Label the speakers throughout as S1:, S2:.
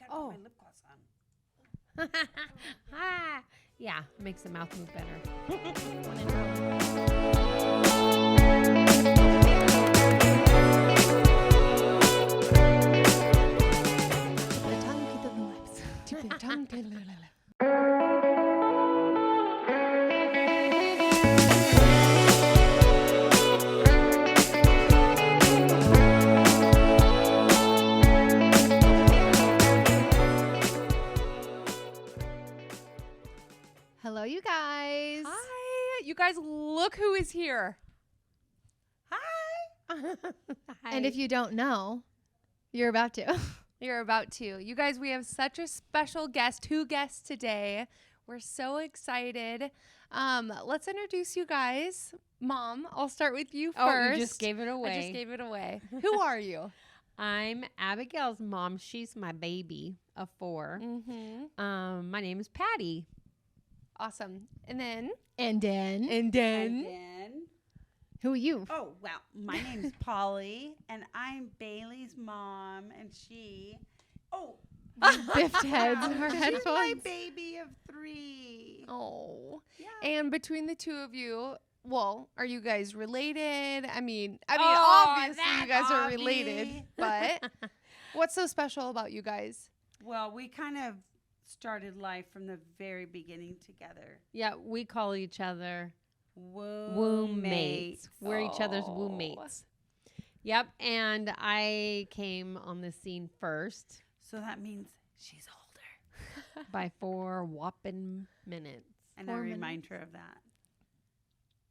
S1: gotta put my lip gloss on.
S2: Yeah, makes the mouth move better.
S3: Hello, you guys.
S4: Hi, you guys, look who is here.
S1: Hi.
S3: And if you don't know, you're about to.
S4: You're about to. You guys, we have such a special guest, 2 guests today. We're so excited. Let's introduce you guys. Mom, I'll start with you first.
S2: Oh, you just gave it away.
S4: I just gave it away. Who are you?
S2: I'm Abigail's mom. She's my baby of 4.
S4: Mm-hmm.
S2: My name is Patty.
S4: Awesome. And then?
S3: And then,
S1: And then,
S3: who are you?
S1: oh, well, my name's Polly, and I'm Bailey's mom, and she,
S3: Biffed heads. Her
S1: she's
S3: headphones.
S1: my baby of 3.
S4: Oh.
S1: Yeah.
S4: And between the 2 of you, well, are you guys related? I mean,
S1: Oh,
S4: obviously you guys
S1: that's
S4: are related,
S1: obvi.
S4: but what's so special about you guys?
S1: Well, we kind of started life from the very beginning together.
S2: Yeah, we call each other
S1: Womb
S2: mates. We're each other's womb
S4: Oh.
S2: mates. Yep, and I came on the scene first
S1: So that means she's older.
S2: by 4 whopping minutes.
S1: And I
S3: 4
S1: remind her of that.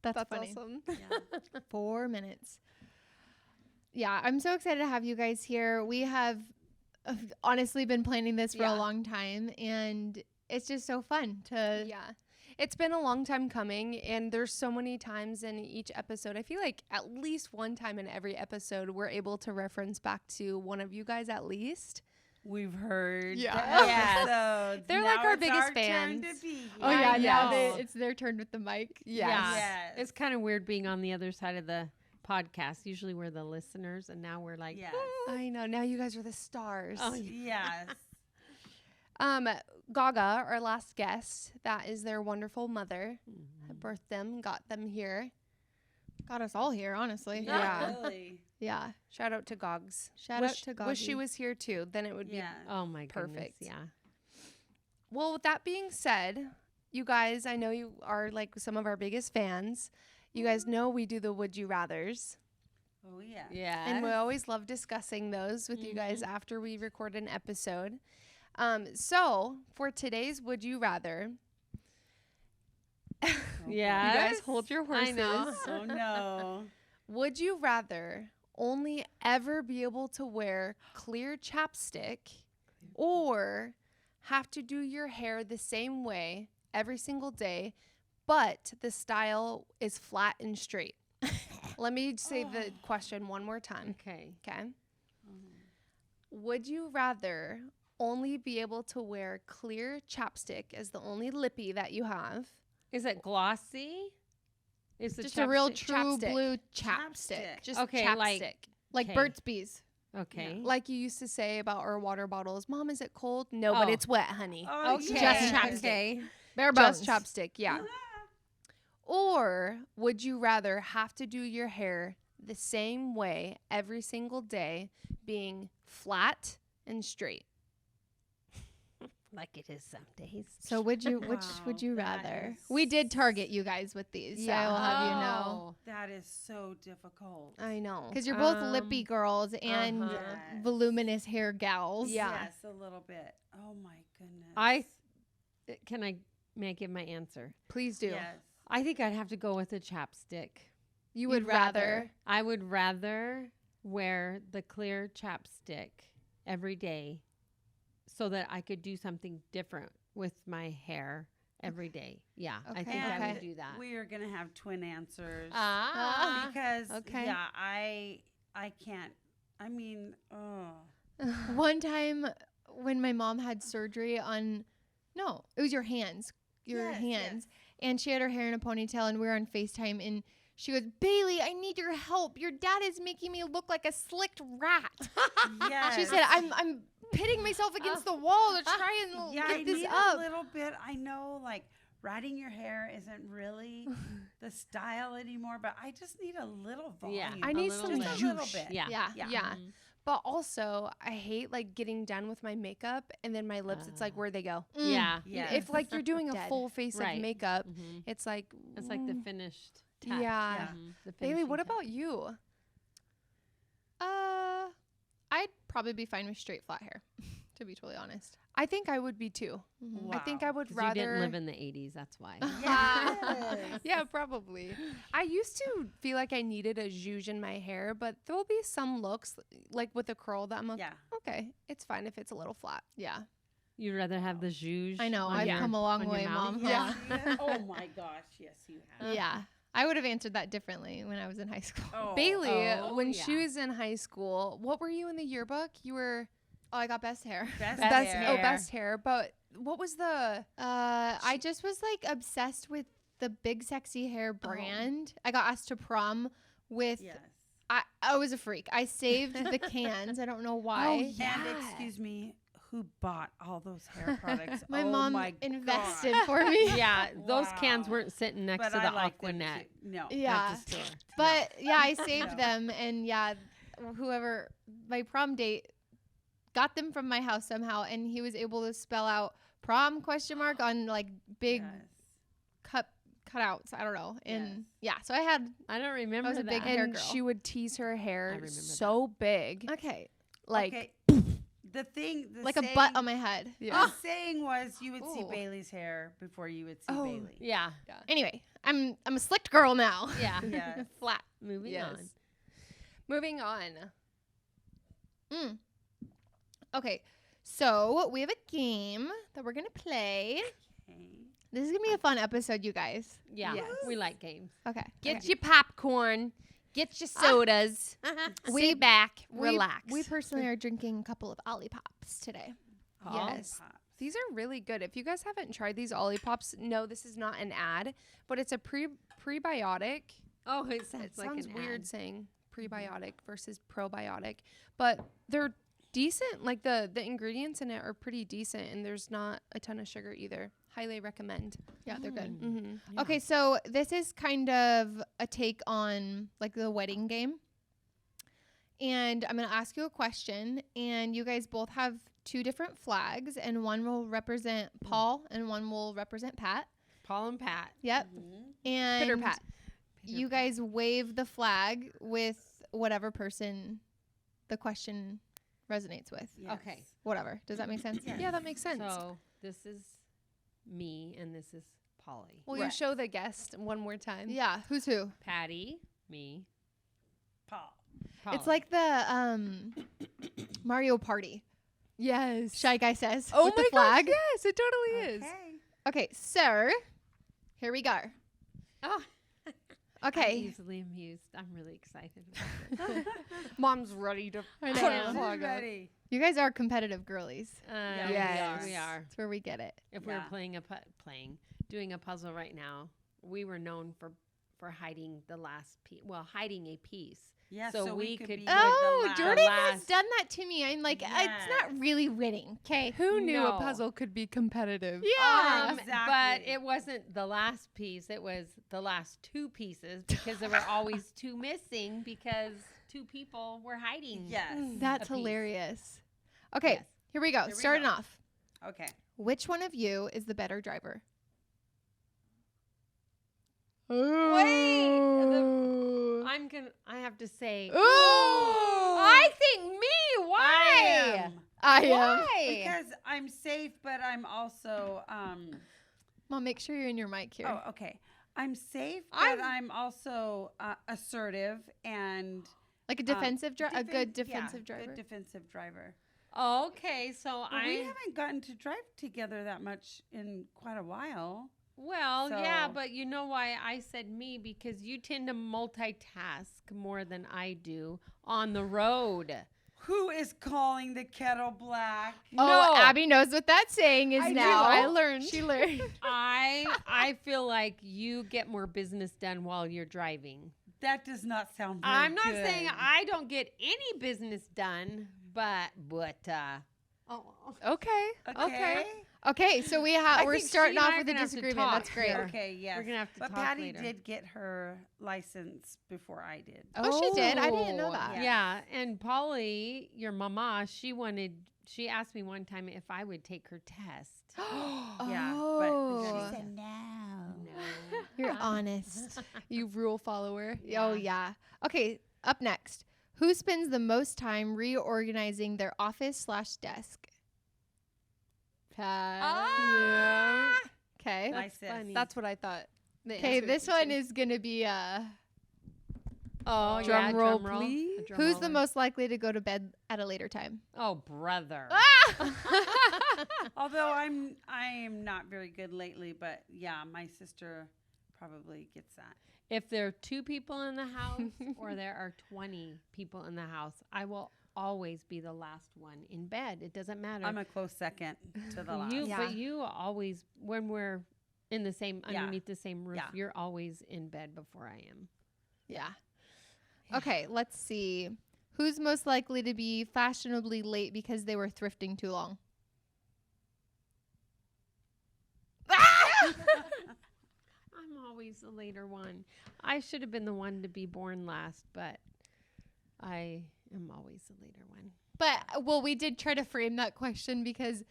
S3: That's
S4: That's
S3: funny.
S4: awesome.
S1: Yeah.
S3: 4 minutes. Yeah, I'm so excited to have you guys here. We have honestly been planning this for
S4: Yeah.
S3: a long time, and it's just so fun to.
S4: Yeah. It's been a long time coming, and there's so many times in each episode. I feel like at least one time in every episode, we're able to reference back to one of you guys at least.
S1: We've heard
S4: Yeah.
S1: the
S2: Yes.
S1: episodes.
S4: They're
S1: Now
S4: like our
S1: it's
S4: biggest
S1: turn to
S4: fans.
S1: be
S3: Oh
S1: here.
S3: yeah,
S4: I
S3: now
S4: know.
S3: it's their turn with the mic.
S2: Yeah.
S1: Yes.
S2: It's kind of weird being on the other side of the podcast. Usually we're the listeners, and now we're like,
S1: Yes.
S4: I know. Now you guys are the stars.
S2: Oh,
S1: Yes.
S4: Gaga, our last guest, that is their wonderful mother. I birthed them, got them here.
S3: Got us all here, honestly.
S4: Yeah.
S1: Really.
S3: Yeah.
S4: Shout out to Gogs.
S3: Shout out to
S4: Wish she
S3: Goggy.
S4: was here too. Then it would be.
S1: Yeah.
S2: oh my
S4: Perfect.
S2: goodness. Yeah.
S4: Well, with that being said, you guys, I know you are like some of our biggest fans. You guys know we do the Would You Rathers.
S1: Oh yeah.
S2: Yeah.
S4: And we always love discussing those with you guys after we record an episode. So for today's Would You Rather,
S2: Yeah.
S4: you guys hold your horses.
S2: I know.
S1: Oh no.
S4: Would you rather only ever be able to wear clear chapstick or have to do your hair the same way every single day, but the style is flat and straight? Let me say the question one more time.
S2: Okay.
S4: Okay. Would you rather only be able to wear clear chapstick as the only lippy that you have?
S2: Is it glossy? Is the
S3: Just a real
S2: chapstick-
S3: true
S4: chapstick.
S3: blue
S1: Chapstick.
S3: chapstick.
S4: Just
S2: Okay,
S4: chapstick.
S3: Like
S2: Okay.
S3: Burt's Bees.
S2: Okay.
S4: Like you used to say about our water bottles. Mom, is it cold? No, but
S2: Oh.
S4: it's wet, honey.
S1: Oh,
S2: Okay.
S4: Just
S1: yeah.
S4: chapstick.
S2: Okay.
S3: Bare bones.
S4: Just chapstick, yeah. Or would you rather have to do your hair the same way every single day, being flat and straight?
S2: Like it is some days.
S3: So which would
S1: Wow,
S3: you
S1: that
S3: rather?
S1: is-
S3: We did target you guys with these. So I will have you know.
S1: That is so difficult.
S4: I know.
S3: Because you're both lippy girls and
S2: uh-huh.
S1: Yes.
S3: voluminous hair gals.
S4: Yeah.
S1: Yes, a little bit. Oh my goodness.
S2: May I give my answer?
S4: Please do.
S1: Yes.
S2: I think I'd have to go with a chapstick.
S4: You would rather.
S2: I would rather wear the clear chapstick every day so that I could do something different with my hair every day. Yeah, I think I
S1: And
S2: would do that.
S1: we are gonna have twin answers
S2: Ah.
S1: because
S4: okay.
S1: yeah, I can't. I mean, oh.
S3: One time when my mom had surgery on, no, it was your hands,
S1: Yes,
S3: hands. And she had her hair in a ponytail and we were on FaceTime and She goes, Bailey, I need your help. Your dad is making me look like a slicked rat.
S1: Yes.
S3: She said, I'm pitting myself against the wall to try and
S1: Yeah, I
S3: get this
S1: need
S3: up.
S1: a little bit. I know, like, riding your hair isn't really the style anymore, but I just need a little volume.
S2: Yeah,
S4: I
S2: a
S4: need
S2: little
S4: some
S2: bit.
S1: Just a little
S4: zhoosh.
S1: bit.
S2: Yeah.
S3: Yeah.
S1: Yeah.
S4: Yeah. But also, I hate like getting done with my makeup and then my lips. It's like where they go.
S3: Mm.
S2: Yeah.
S1: Yes.
S4: If like you're doing a
S3: Dead.
S4: full face
S2: Right.
S4: of makeup,
S2: Mhm.
S4: it's like
S2: It's like the finished touch.
S4: Yeah.
S2: Mhm. The
S4: Bailey,
S2: finishing
S4: what
S2: touch.
S4: about you?
S3: I'd probably be fine with straight flat hair, to be totally honest.
S4: I think I would be too.
S3: Mhm.
S4: I think
S1: Wow.
S4: I would
S2: 'Cause
S4: rather.
S2: you didn't live in the 80s, that's why.
S1: Yes.
S4: Yeah, probably. I used to feel like I needed a zhuzh in my hair, but there'll be some looks like with a curl that I'm like,
S1: Yeah.
S4: okay, it's fine if it's a little flat.
S3: Yeah.
S2: You'd rather have the zhuzh.
S3: I know.
S2: on
S3: I've
S2: your-
S3: come a long
S2: on your
S3: way,
S2: mouth?
S3: Mom.
S4: Yeah.
S1: Oh my gosh, yes, you have.
S3: Yeah. I would have answered that differently when I was in high school.
S1: Oh.
S4: Bailey,
S2: Oh,
S4: when
S2: yeah.
S4: she was in high school, what were you in the yearbook? You were
S3: Oh, I got best hair.
S1: Best,
S2: Best
S1: hair.
S2: hair.
S4: best hair. But what was the?
S3: I just was like obsessed with the Big Sexy Hair brand. I got asked to prom with.
S1: Yes.
S3: I was a freak. I saved the cans. I don't know why.
S4: yeah.
S1: And excuse me, who bought all those hair products?
S3: My
S1: Oh
S3: mom
S1: my
S3: invested
S1: gosh.
S3: for me.
S2: Yeah, those cans
S1: Wow.
S2: weren't sitting next
S1: But
S2: to
S1: I
S2: the
S1: liked them
S2: Aquanet
S1: too. No.
S3: Yeah.
S2: at the store.
S3: But yeah, I saved
S1: No.
S3: them, and yeah, whoever my prom date got them from my house somehow, and he was able to spell out prom question mark on like big
S1: Yes.
S3: cutouts. I don't know, and
S1: Yes.
S3: yeah, so I had
S2: I don't remember
S3: was a
S2: that.
S3: big hair
S4: And
S3: girl.
S4: she would tease her hair
S2: remember
S4: so big,
S3: okay,
S4: like
S1: Okay. The thing, the
S3: like a
S1: saying,
S3: butt on my head.
S4: Yeah.
S1: The saying was you would see
S3: Ooh.
S1: Bailey's hair before you would see
S4: Oh.
S1: Bailey.
S2: Yeah.
S3: Anyway, I'm a slicked girl now.
S2: Yeah.
S1: Yes.
S3: Flat.
S2: Moving
S4: Yes.
S2: on.
S4: Moving on.
S3: Mm. Okay, so we have a game that we're gonna play.
S1: Okay.
S3: This is gonna be a fun episode, you guys.
S2: Yeah.
S4: Yes.
S2: We like games.
S3: Okay.
S4: Get
S3: okay.
S4: your popcorn. Get your sodas. Sit back. Relax.
S3: We personally are drinking a couple of Ollipops today.
S4: Yes.
S1: Pops.
S4: These are really good. If you guys haven't tried these Ollipops, no, this is not an ad, but it's a prebiotic.
S2: Oh, it sounds
S4: It
S2: like
S4: sounds
S2: an
S4: weird
S2: ad.
S4: saying prebiotic versus probiotic, but they're decent. Like the ingredients in it are pretty decent, and there's not a ton of sugar either. Highly recommend.
S3: Yeah, they're good.
S4: Mm-hmm.
S2: Yeah.
S3: Okay, so this is kind of a take on like the wedding game. And I'm going to ask you a question, and you guys both have two different flags, and one will represent Paul and one will represent Pat.
S2: Paul and Pat.
S3: Yep.
S1: Mhm.
S3: And
S4: Pitter pat.
S3: you guys wave the flag with whatever person the question resonates with.
S1: Yes.
S2: Okay.
S3: Whatever. Does that make sense?
S1: Yes.
S4: Yeah, that makes sense.
S2: So this is me and this is Polly.
S4: Will you
S3: Right.
S4: show the guest one more time?
S3: Yeah. Who's who?
S2: Patty, me,
S1: Paul.
S2: Polly.
S3: It's like the Mario Party.
S4: Yes.
S3: Shy Guy says.
S4: Oh
S3: with
S4: my
S3: the flag.
S4: gosh, yes, it totally is.
S1: Okay.
S3: Okay, sir. Here we go.
S2: Oh, I'm
S3: Okay.
S2: easily amused. I'm really excited about this.
S4: Mom's ready to
S3: I
S4: put
S3: know.
S4: her flag up.
S1: Ready.
S3: You guys are competitive girlies.
S4: Yes.
S2: we are.
S3: That's where we get it.
S2: If we were
S1: Yeah.
S2: doing a puzzle right now, we were known for hiding the last piece. Well, hiding a piece.
S1: Yeah,
S2: So
S1: so,
S2: we
S1: we
S2: could
S1: could
S2: be
S1: be
S3: Oh,
S1: the last.
S3: Jordan has
S2: last-
S3: done that to me. I'm like, it's not
S1: Yes.
S3: really winning. Okay.
S4: Who knew
S2: No.
S4: a puzzle could be competitive?
S3: Yeah.
S2: But
S1: Exactly.
S2: it wasn't the last piece. It was the last two pieces because there were always two missing because two people were hiding.
S1: Yes.
S3: That's
S2: a piece.
S3: hilarious. Okay,
S2: Yes.
S3: here we go.
S1: Here we
S3: Starting
S1: go.
S3: off.
S1: Okay.
S3: Which one of you is the better driver?
S2: I have to say.
S3: Ooh.
S2: I think me. Why?
S3: I am.
S2: Why?
S1: Because I'm safe, but I'm also
S3: Mom, make sure you're in your mic here.
S1: oh, okay. I'm safe, but I'm also assertive and
S3: Like a defensive driver, a good
S1: yeah,
S3: defensive driver.
S1: Good defensive driver.
S2: Okay, so
S1: But we
S2: I.
S1: haven't gotten to drive together that much in quite a while.
S2: Well, yeah,
S1: So-
S2: but you know why I said me? Because you tend to multitask more than I do on the road.
S1: Who is calling the kettle black?
S3: Oh, Abby knows what that saying is
S1: I
S3: now.
S1: do.
S3: I learned. She learned.
S2: I feel like you get more business done while you're driving.
S1: That does not sound very
S2: I'm not
S1: good.
S2: saying I don't get any business done, but
S4: Okay.
S3: Okay, so we're
S2: think
S3: starting
S2: she and
S3: off
S2: I are
S3: with a
S2: gonna have to
S3: disagreement.
S2: talk
S3: That's great.
S2: here.
S1: Okay, yes.
S2: We're gonna have to
S1: But
S2: talk
S1: Patty
S2: later.
S1: did get her license before I did.
S3: Oh, she did? I didn't know that.
S2: Yeah, and Polly, your mama, she asked me one time if I would take her test.
S1: Yeah,
S3: Oh.
S1: but she said no.
S3: You're honest.
S4: You rule follower.
S3: Oh, yeah. Okay, up next. Who spends the most time reorganizing their office/desk?
S4: Yeah.
S3: Okay.
S1: Nice.
S2: funny.
S4: That's what I thought. the
S3: Okay,
S4: answer
S3: this
S4: would
S3: one
S4: be.
S3: is going to be
S2: Oh,
S4: Drum
S2: yeah,
S4: roll,
S2: drum roll.
S4: please.
S2: A drum
S3: who's the
S2: roller.
S3: most likely to go to bed at a later time?
S2: Oh, brother.
S1: Although I am not very good lately, but yeah, my sister probably gets that.
S2: If there are 2 people in the house or there are 20 people in the house, I will always be the last one in bed. It doesn't matter.
S1: I'm a close second to the last.
S2: You,
S4: Yeah.
S2: but you always, when we're in the same,
S1: Yeah.
S2: underneath the same roof,
S1: Yeah.
S2: you're always in bed before I am.
S3: Yeah. Okay, let's see. Who's most likely to be fashionably late because they were thrifting too long?
S2: I'm always the later one. I should have been the one to be born last, but I am always the later one.
S3: But, well, we did try to frame that question because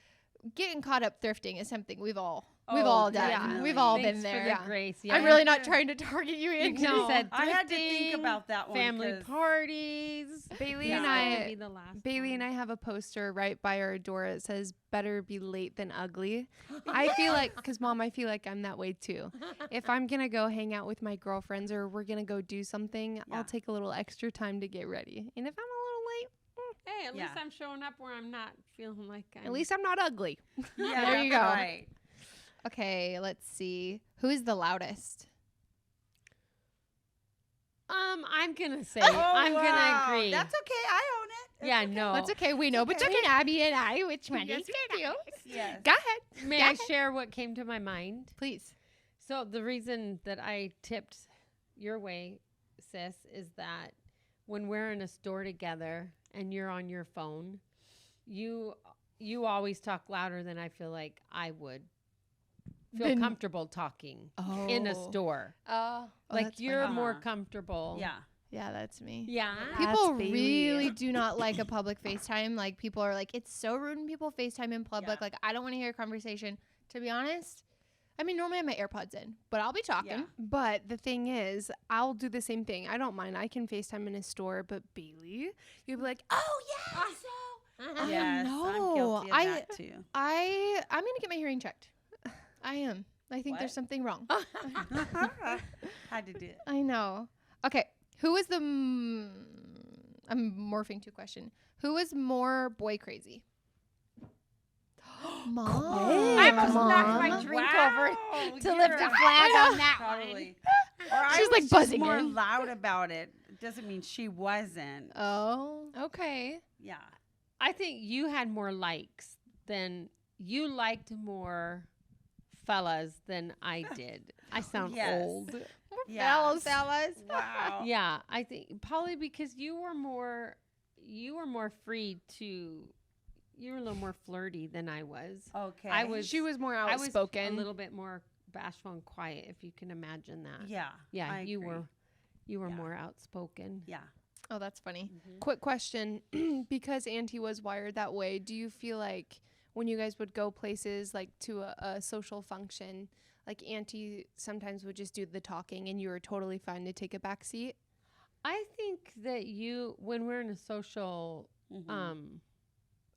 S3: getting caught up thrifting is something we've all done.
S1: definitely.
S3: We've all
S2: Thanks
S3: been
S2: for
S3: there.
S2: the grace.
S3: I'm really not trying to target you,
S2: You
S3: Angie.
S2: could have said
S1: I had to think
S2: thrifting,
S1: about that one.
S2: family
S1: 'cause-
S2: parties.
S4: Bailey
S1: Yeah.
S4: and
S2: I would
S4: I.
S2: be the last
S4: Bailey
S2: one.
S4: and I have a poster right by our door. It says "Better be late than ugly." I feel like, cause Mom, I feel like I'm that way too. If I'm gonna go hang out with my girlfriends or we're gonna go do something,
S1: Yeah.
S4: I'll take a little extra time to get ready. And if I'm a little late,
S2: Hey, at least
S1: Yeah.
S2: I'm showing up where I'm not feeling like I'm.
S4: at least I'm not ugly.
S1: Yeah,
S3: There you
S1: that's
S3: go.
S1: Right.
S3: Okay, let's see. Who is the loudest?
S2: I'm gonna say
S1: Oh,
S2: I'm
S1: wow.
S2: gonna agree.
S1: That's okay. I own it. It's
S2: yeah,
S1: okay.
S2: no.
S3: That's okay. We know
S1: okay.
S3: between Abby and I which one
S1: Yes,
S3: is you.
S1: Yes.
S3: Go ahead.
S2: May
S3: Go
S2: I
S3: ahead.
S2: share what came to my mind?
S3: Please.
S2: So the reason that I tipped your way, sis, is that when we're in a store together and you're on your phone, you always talk louder than I feel like I would feel
S3: Then-
S2: comfortable talking in a store.
S4: Oh,
S2: Like
S3: that's
S2: you're
S1: funny.
S2: more
S1: Uh-huh.
S2: comfortable.
S1: Yeah.
S3: Yeah, that's me.
S2: Yeah.
S3: People
S4: That's Bailey.
S3: really do not like a public FaceTime. Like, people are like, it's so rude when people FaceTime in public.
S1: Yeah.
S3: Like, I don't want to hear a conversation. To be honest, I mean, normally I have my AirPods in, but I'll be talking.
S1: Yeah.
S4: but the thing is, I'll do the same thing. I don't mind. I can FaceTime in a store, but Bailey, you'll be like, "Oh yeah, so."
S1: Yes.
S3: no.
S1: I'm guilty of
S3: I-
S1: that too.
S3: I'm going to get my hearing checked. I am. I think there's
S1: What?
S3: something wrong.
S1: Had to do it.
S3: I know. Okay. Who is the. I'm morphing to a question. Who is more boy crazy? Mom.
S2: I almost knocked my
S3: Mom.
S2: drink
S1: Wow,
S2: to
S1: you're
S2: lift a flag on that
S1: Probably. Or I
S3: She's,
S1: was
S3: like,
S1: just
S3: buzzing
S1: more
S3: in.
S1: loud about it. Doesn't mean she wasn't.
S3: Oh.
S4: Okay.
S1: Yeah.
S2: I think you had more likes than you liked more fellas than I did. I sound
S1: Yes.
S2: old.
S1: Yeah.
S3: fellas.
S1: Wow.
S2: Yeah, I think Polly, because you were more free to. You were a little more flirty than I was.
S1: Okay.
S2: I was.
S4: She was more
S2: I was
S4: outspoken.
S2: a little bit more bashful and quiet, if you can imagine that.
S1: Yeah.
S2: Yeah,
S1: I
S2: you
S1: agree.
S2: were. You were
S1: Yeah.
S2: more outspoken.
S1: Yeah.
S3: Oh, that's funny.
S4: Quick question. Because Auntie was wired that way, do you feel like when you guys would go places like to a social function, like Auntie sometimes would just do the talking and you were totally fine to take a back seat?
S2: I think that when we're in a social
S1: Mhm.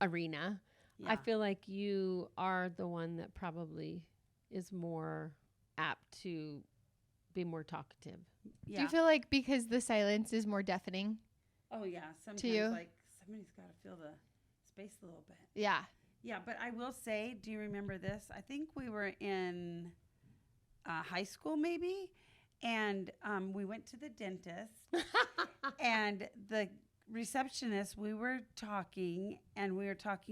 S2: arena,
S1: Yeah.
S2: I feel like you are the one that probably is more apt to be more talkative.
S1: Yeah.
S3: Do you feel like because the silence is more deafening?
S1: Oh yeah. Sometimes
S3: you?
S1: like somebody's got to fill the space a little bit.
S3: Yeah.
S1: Yeah, but I will say, do you remember this? I think we were in high school maybe, and we went to the dentist, and the receptionist, we were talking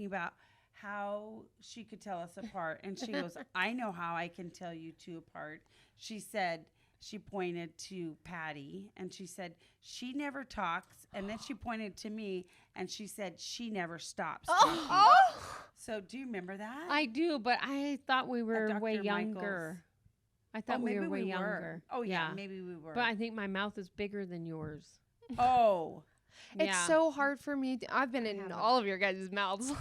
S1: about how she could tell us apart. And she goes, I know how I can tell you two apart. She said, she pointed to Patty and she said, she never talks. And then she pointed to me and she said, she never stops talking. So do you remember that?
S2: I do, but I thought we were
S1: Dr.
S2: way
S1: Michaels.
S2: younger. I thought we were way younger.
S1: Oh, yeah, maybe we were.
S2: But I think my mouth is bigger than yours.
S1: Oh.
S4: It's so hard for me. I've been in all of your guys' mouths.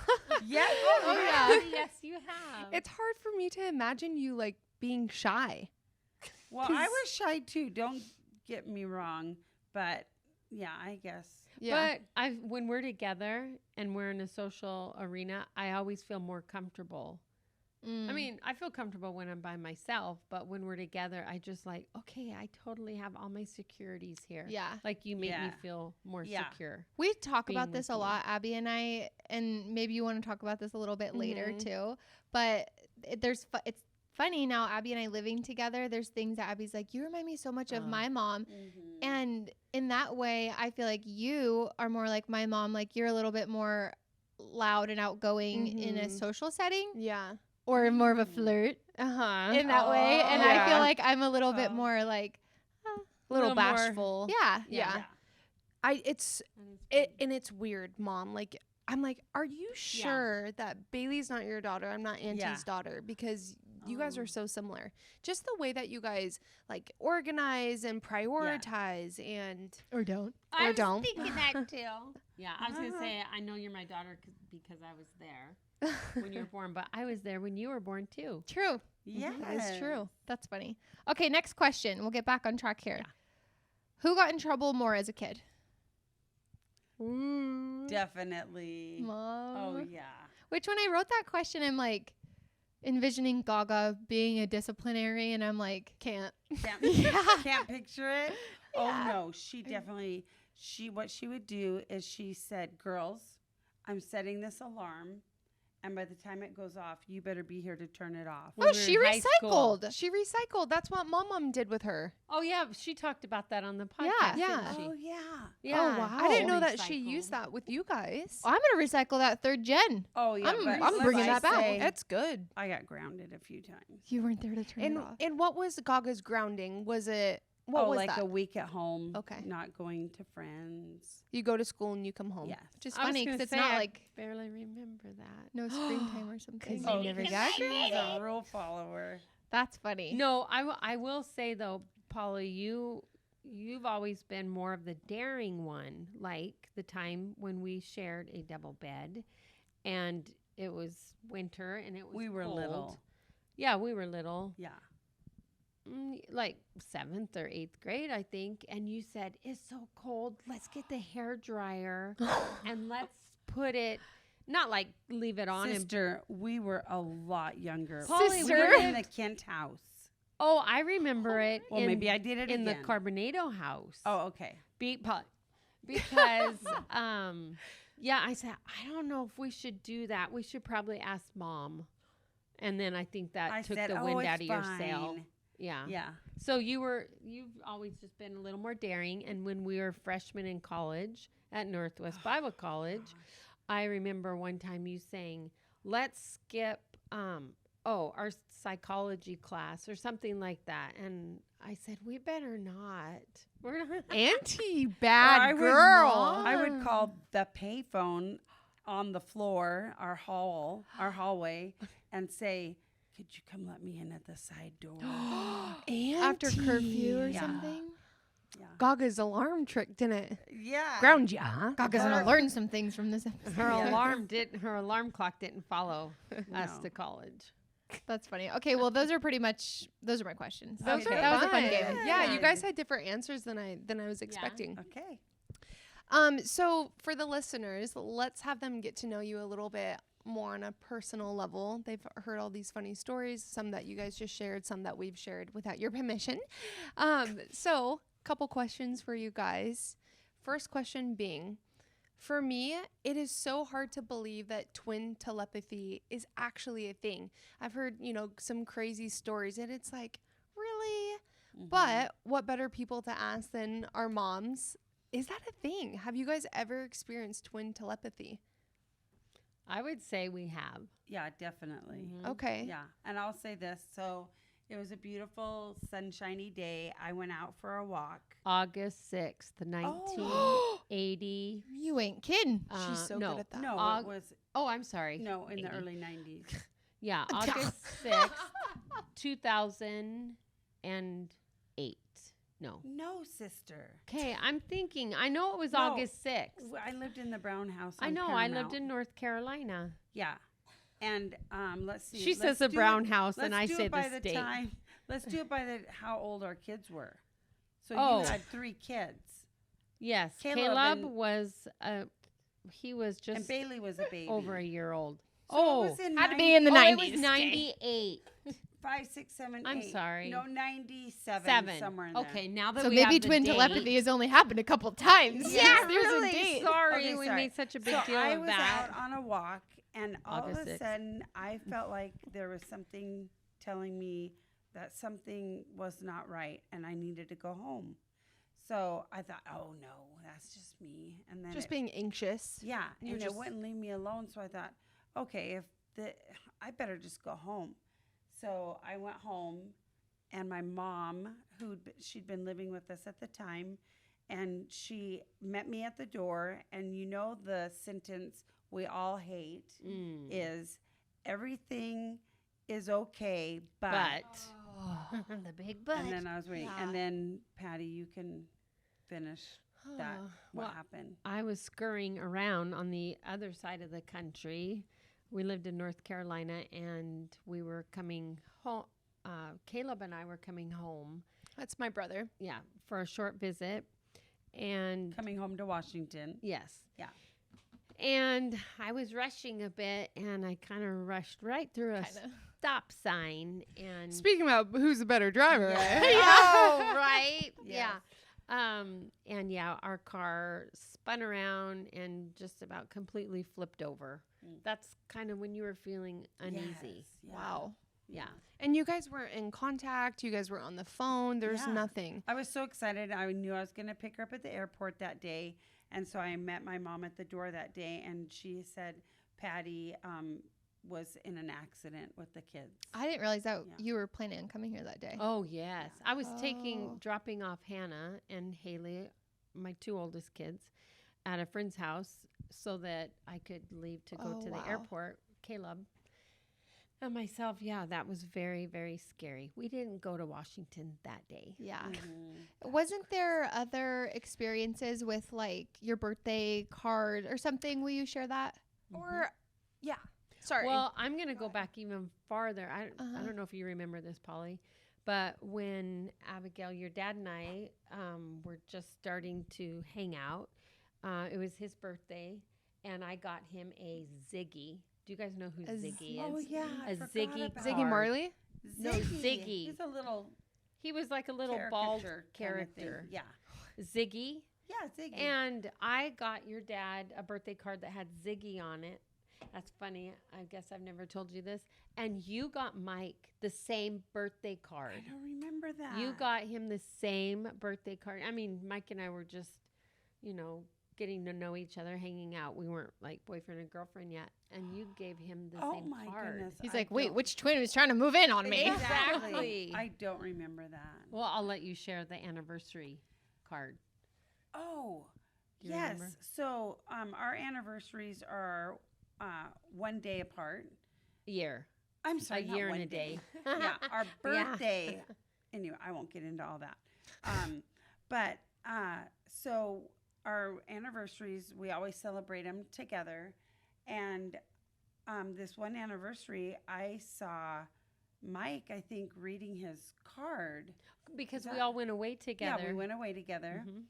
S1: Yeah.
S4: Oh, yeah.
S2: Yes, you have.
S4: It's hard for me to imagine you like being shy.
S1: Well, I was shy too. Don't get me wrong. But yeah, I guess.
S4: Yeah.
S2: But when we're together and we're in a social arena, I always feel more comfortable. I mean, I feel comfortable when I'm by myself, but when we're together, I just like, okay, I totally have all my securities here.
S3: Yeah.
S2: Like you make me feel more secure.
S3: We talk
S2: being
S3: about this
S2: with
S3: a
S2: you.
S3: lot, Abby and I, and maybe you want to talk about this a little bit later too. But it's funny now, Abby and I living together. There's things that Abby's like, you remind me so much of my mom. And in that way, I feel like you are more like my mom. Like you're a little bit more loud and outgoing in a social setting.
S4: Yeah.
S3: Or more of a flirt in that way. And I feel like I'm a little bit more like
S4: A little
S2: more-
S4: bashful.
S3: yeah.
S4: It's weird, Mom. Like I'm like, are you sure that Bailey's not your daughter? I'm not Auntie's daughter because you guys are so similar. Just the way that you guys like organize and prioritize and
S3: Or don't.
S2: I was
S4: don't.
S2: thinking that too. Yeah, I was going to say, I know you're my daughter because I was there when you were born, but I was there when you were born too.
S3: True.
S1: Yeah.
S3: That is true. That's funny. Okay, next question. We'll get back on track here. Who got in trouble more as a kid?
S1: Definitely.
S3: Mom.
S1: Oh, yeah.
S3: Which when I wrote that question, I'm like envisioning Gaga being a disciplinary, and I'm like,
S4: can't.
S1: Can't picture it. Oh, no. She definitely, what she would do is she said, girls, I'm setting this alarm. And by the time it goes off, you better be here to turn it off.
S3: oh, she recycled.
S4: She recycled. That's what Mom did with her.
S2: Oh, yeah. She talked about that on the podcast.
S3: Yeah.
S2: Didn't she?
S1: Oh, yeah.
S2: Yeah.
S3: Oh, wow.
S4: I didn't know that she
S2: Recycled.
S4: used that with you guys.
S3: I'm gonna recycle that third gen.
S1: Oh, yeah.
S3: I'm
S1: but
S3: bringing
S1: let's
S3: that back.
S1: say
S4: That's good.
S1: I got grounded a few times.
S3: You weren't there to turn it off.
S4: And what was Gaga's grounding? Was it what was
S1: like
S4: that?
S1: a week at home.
S4: Okay.
S1: Not going to friends.
S4: You go to school and you come home.
S1: Yes.
S3: Which is
S2: I was
S3: funny
S2: gonna
S3: because it's
S2: say,
S3: not
S2: I
S3: like
S2: barely remember that.
S3: no screen time or something.
S4: Oh, never got
S1: She's a rule follower.
S3: That's funny.
S2: No, I will say though, Polly, you've always been more of the daring one. Like the time when we shared a double bed, and it was winter and it was
S1: We were
S2: cold.
S1: little.
S2: Yeah, we were little.
S1: Yeah.
S2: Like 7th or 8th grade, I think. And you said, it's so cold. Let's get the hair dryer and let's put it, not like leave it on.
S1: Sister, we were a lot younger.
S2: Polly,
S1: we were in the Kent house.
S2: Oh, I remember it.
S1: Well, maybe I did it
S2: in
S1: again.
S2: the Carbonado house.
S1: Oh, okay.
S2: Because, yeah, I said, I don't know if we should do that. We should probably ask Mom. And then I think that
S1: I
S2: took
S1: said,
S2: the
S1: "Oh,
S2: wind
S1: it's
S2: out of your sail.
S1: fine."
S2: Yeah.
S1: Yeah.
S2: So you've always just been a little more daring. And when we were freshmen in college at Northwest Bible College, I remember one time you saying, let's skip, our psychology class or something like that. And I said, we better not. We're not.
S4: Auntie,
S1: Or
S4: bad girl.
S1: I would call the payphone on the floor, our hallway, and say, could you come let me in at the side door?
S3: After curfew or
S1: Yeah.
S3: something.
S1: Yeah.
S4: Gaga's alarm trick, didn't it?
S1: Yeah.
S4: Ground ya, huh?
S3: Gaga's gonna learn some things from this episode.
S2: Her alarm clock didn't follow us
S1: No.
S2: to college.
S3: That's funny. Okay, well, those are my questions.
S4: Those
S1: Okay.
S4: are
S3: That was a fun
S4: fun.
S3: game.
S4: Yeah, you
S1: Good.
S4: guys had different answers than I was expecting.
S1: Okay.
S4: So for the listeners, let's have them get to know you a little bit more on a personal level. They've heard all these funny stories, some that you guys just shared, some that we've shared without your permission. So couple questions for you guys. First question being, for me, it is so hard to believe that twin telepathy is actually a thing. I've heard, some crazy stories and it's like, really?
S1: Mm-hmm.
S4: But what better people to ask than our moms Is that a thing? Have you guys ever experienced twin telepathy?
S2: I would say we have.
S1: Yeah, definitely.
S2: Mhm.
S4: Okay.
S1: Yeah. And I'll say this. So it was a beautiful, sunshiny day. I went out for a walk.
S2: August 6th,
S1: Oh.
S2: 1980.
S3: You ain't kidding.
S4: She's so
S2: no.
S4: good at that.
S1: No,
S2: Aug-
S1: it was,
S2: Oh, I'm sorry.
S1: no, in the
S2: 80.
S1: early 90s.
S2: Yeah, August 6th, 2008. No.
S1: No, sister.
S2: Okay, I'm thinking. I know it was
S1: No.
S2: August 6th.
S1: I lived in the Brown house.
S2: I
S1: on
S2: know. I lived
S1: Paramount.
S2: in North Carolina.
S1: Yeah. And let's see.
S2: She
S1: let's
S2: says the
S1: do
S2: Brown
S1: it-
S2: house, and
S1: let's
S2: I
S1: do
S2: say
S1: it by
S2: the
S1: the
S2: state.
S1: time. Let's do it by the how old our kids were. So
S2: Oh.
S1: you had 3 kids.
S2: Yes,
S1: Caleb
S2: Caleb
S1: and-
S2: was. He was
S1: And
S2: just
S1: Bailey was a baby.
S2: over a year old.
S1: So it was in
S3: Had to be in the 90s.
S2: It was 98.
S1: 5, 6, 7,
S2: I'm
S1: 8.
S2: sorry.
S1: No, 97.
S2: 7.
S1: Somewhere in there.
S2: Okay, now that
S3: So
S2: we
S3: maybe
S2: have the
S3: twin
S2: date-
S3: telepathy has only happened a couple times.
S1: Yeah,
S3: Yes, there's
S2: really
S3: a date.
S2: sorry
S1: Okay,
S2: we
S1: sorry.
S2: made such a big
S1: So
S2: deal
S1: I
S2: of
S1: was
S2: that.
S1: out on a walk, and all
S2: August
S1: of a
S2: 6th.
S1: sudden, I felt like there was something telling me that something was not right, and I needed to go home. So I thought, oh no, that's just me. And then
S4: Just
S1: it-
S4: being anxious.
S1: yeah,
S4: You're
S1: and
S4: just-
S1: it wouldn't leave me alone. So I thought, okay, I better just go home. So I went home, and my mom, she'd been living with us at the time, and she met me at the door. And you know the sentence we all hate
S2: Mm.
S1: is everything is okay,
S2: But
S3: Oh.
S2: the big but.
S1: and then I was waiting,
S4: Yeah.
S1: and then Patty, you can finish that. What
S2: Well,
S1: happened?
S2: I was scurrying around on the other side of the country. We lived in North Carolina, and we were coming home. Caleb and I were coming home,
S4: That's my brother.
S2: yeah, for a short visit. And
S1: Coming home to Washington.
S2: yes.
S1: Yeah.
S2: And I was rushing a bit, and I kind of rushed right through a
S3: Kinda.
S2: stop sign. And
S4: Speaking about who's the better driver,
S1: Yeah.
S4: right?
S2: oh, right.
S1: Yes.
S2: Yeah. And yeah, our car spun around and just about completely flipped over.
S1: Mm.
S2: That's kind of when you were feeling uneasy.
S1: Yes, yeah.
S4: Wow.
S2: Yeah.
S4: And you guys weren't in contact. You guys were on the phone. There's
S1: Yeah.
S4: nothing.
S1: I was so excited. I knew I was going to pick her up at the airport that day. And so I met my mom at the door that day. And she said Patty was in an accident with the kids.
S3: I didn't realize that
S1: Yeah.
S3: you were planning on coming here that day.
S2: Oh, yes. I was
S3: Oh.
S2: dropping off Hannah and Haley, my 2 oldest kids, at a friend's house so that I could leave to go
S3: Oh,
S2: to
S3: wow.
S2: the airport. Caleb. And myself, yeah, that was very, very scary. We didn't go to Washington that day.
S3: Yeah.
S1: Mhm.
S3: Wasn't there other experiences with like your birthday card or something? Will you share that?
S4: Or, yeah. Sorry.
S2: Well, I'm going to go back even farther. I
S3: Uh-huh.
S2: don't know if you remember this, Polly, but when Abigail, your dad and I were just starting to hang out, it was his birthday, and I got him a Ziggy. Do you guys know who
S3: A
S2: Ziggy
S1: Oh,
S2: is?
S1: yeah. I
S2: A
S1: forgot
S2: Ziggy
S1: about
S4: Ziggy
S2: card.
S4: Marley?
S2: No, Ziggy.
S1: He's a little
S2: He was like a little bald
S1: caricature kinda
S2: character.
S1: thing. Yeah.
S2: Ziggy.
S1: Yeah, Ziggy.
S2: And I got your dad a birthday card that had Ziggy on it. That's funny. I guess I've never told you this. And you got Mike the same birthday card.
S1: I don't remember that.
S2: You got him the same birthday card. I mean, Mike and I were just, getting to know each other, hanging out. We weren't like boyfriend and girlfriend yet. And you gave him the
S1: Oh
S2: same
S1: my
S2: card.
S1: goodness.
S3: He's
S1: I
S3: like, wait,
S1: don't-
S3: which twin was trying to move in on me?
S2: Exactly.
S1: I don't remember that.
S2: Well, I'll let you share the anniversary card.
S1: Oh,
S2: Do you
S1: yes.
S2: remember?
S1: So our anniversaries are 1 day apart.
S2: Year.
S1: I'm sorry,
S2: A
S1: not
S2: year and
S1: one
S2: a day.
S1: yeah, our
S2: Yeah.
S1: birthday. Anyway, I won't get into all that. But so our anniversaries, we always celebrate them together. And this one anniversary, I saw Mike, I think, reading his card.
S2: Because
S1: Is
S2: we
S1: that-
S2: all went away together.
S1: Yeah, we went away together.
S2: Mhm.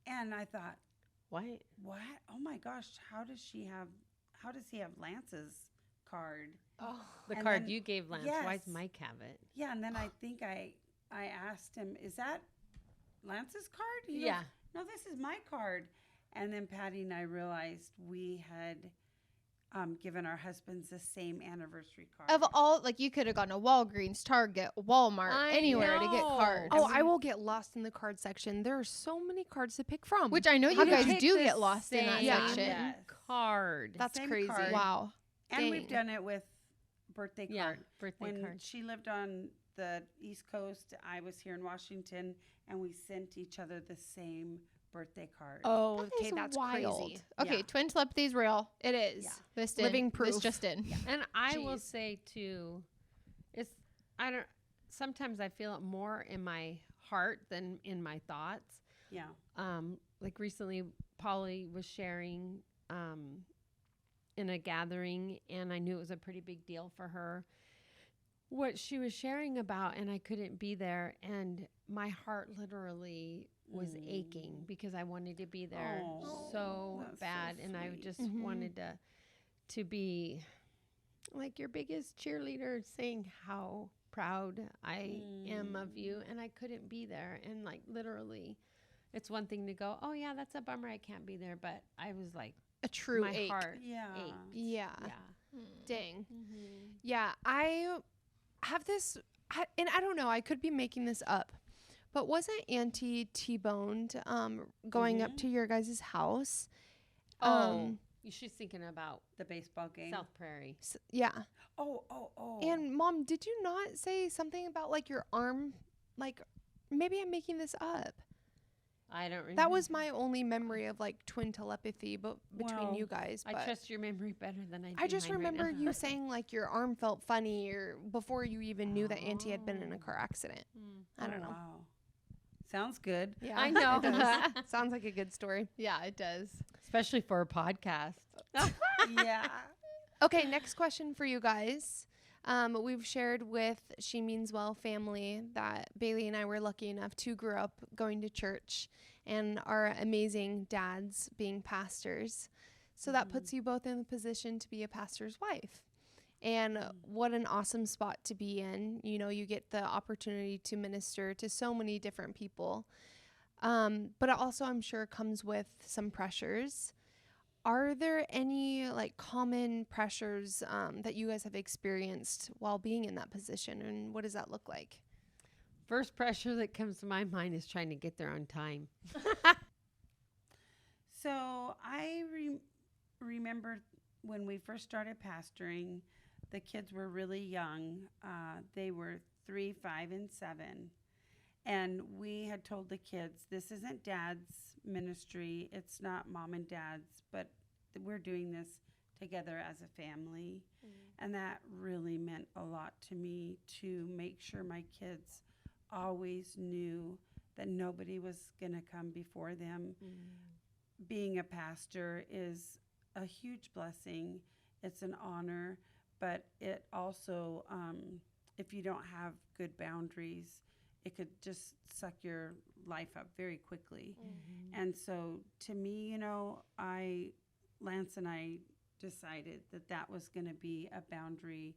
S1: And I thought,
S2: What?
S1: what? Oh my gosh, how does he have Lance's card?
S3: Oh.
S2: The
S1: And
S2: card
S1: then-
S2: you gave Lance. Why does
S1: yes.
S2: Mike have it?
S1: Yeah, and then I think I asked him, is that Lance's card? He goes,
S2: Yeah.
S1: no, this is my card. And then Patty and I realized we had given our husbands the same anniversary card.
S3: Of all, like, you could have gone to Walgreens, Target, Walmart,
S4: I
S3: anywhere to get
S2: know.
S3: cards.
S4: Oh, I will get lost in the card section. There are so many cards to pick from.
S3: Which I know
S1: How
S3: you
S1: do
S3: guys
S1: pick
S3: do
S1: the
S3: get lost in that
S1: same
S3: section.
S1: Yes.
S2: card.
S4: That's
S1: Same
S4: crazy.
S1: card.
S3: Wow.
S1: And we've
S4: Dang.
S1: done it with birthday
S2: Yeah,
S1: card.
S2: birthday
S1: When
S2: card.
S1: she lived on the East Coast, I was here in Washington, and we sent each other the same birthday card.
S4: Oh,
S3: That
S4: okay,
S3: is
S4: that's
S3: wild.
S4: crazy.
S3: Okay,
S1: Yeah.
S3: twin telepathy is real.
S4: It is.
S1: Yeah.
S3: This
S4: Living
S3: This
S4: proof.
S3: just in.
S2: And I will
S4: Jeez.
S2: say too, it's I don't. Sometimes I feel it more in my heart than in my thoughts.
S1: Yeah.
S2: Like recently, Polly was sharing in a gathering, and I knew it was a pretty big deal for her. What she was sharing about, and I couldn't be there, and my heart literally was aching because I wanted to be there
S1: Oh,
S2: so
S1: that's so
S2: bad, and I
S1: sweet.
S2: just
S3: Mhm.
S2: wanted to be like your biggest cheerleader, saying how proud I am of you, and I couldn't be there, and like literally, it's one thing to go, oh yeah, that's a bummer, I can't be there, but I was like,
S4: A true
S2: my
S4: ache.
S2: heart
S1: Yeah.
S2: ached.
S4: Yeah.
S2: Yeah.
S4: Dang.
S2: Mm-hmm.
S4: Yeah, I have this, and I don't know, I could be making this up, but wasn't Auntie T-boned going up
S1: Mhm.
S4: to your guys' house?
S2: Oh, she's thinking about
S1: The baseball game.
S2: South Prairie.
S4: Yeah.
S1: Oh.
S4: And Mom, did you not say something about like your arm? Like, maybe I'm making this up.
S2: I don't remember.
S4: That was my only memory of like twin telepathy, but between
S1: Well,
S4: you guys.
S2: I
S4: But
S2: trust your memory better than I do
S4: I just
S2: mine right
S4: remember
S2: now.
S4: you saying like your arm felt funny, or before you even knew that Auntie had been in a car accident.
S2: Mm.
S4: I don't know.
S1: Wow. Sounds good.
S4: Yeah,
S2: I know.
S4: it does. Sounds like a good story.
S3: Yeah, it does.
S2: Especially for a podcast.
S1: Yeah.
S4: Okay, next question for you guys. We've shared with She Means Well family that Bailey and I were lucky enough to grow up going to church and our amazing dads being pastors. So that puts you both in the position to be a pastor's wife. And what an awesome spot to be in. You know, you get the opportunity to minister to so many different people. But it also, I'm sure, comes with some pressures. Are there any like common pressures that you guys have experienced while being in that position, and what does that look like?
S2: First pressure that comes to my mind is trying to get there on time.
S1: So I remember when we first started pastoring, the kids were really young. They were 3, 5, and 7. And we had told the kids, this isn't dad's ministry. It's not mom and dad's, but we're doing this together as a family. And that really meant a lot to me, to make sure my kids always knew that nobody was going to come before them. Being a pastor is a huge blessing. It's an honor, but it also, if you don't have good boundaries, it could just suck your life up very quickly. And so to me, you know, Lance and I decided that that was going to be a boundary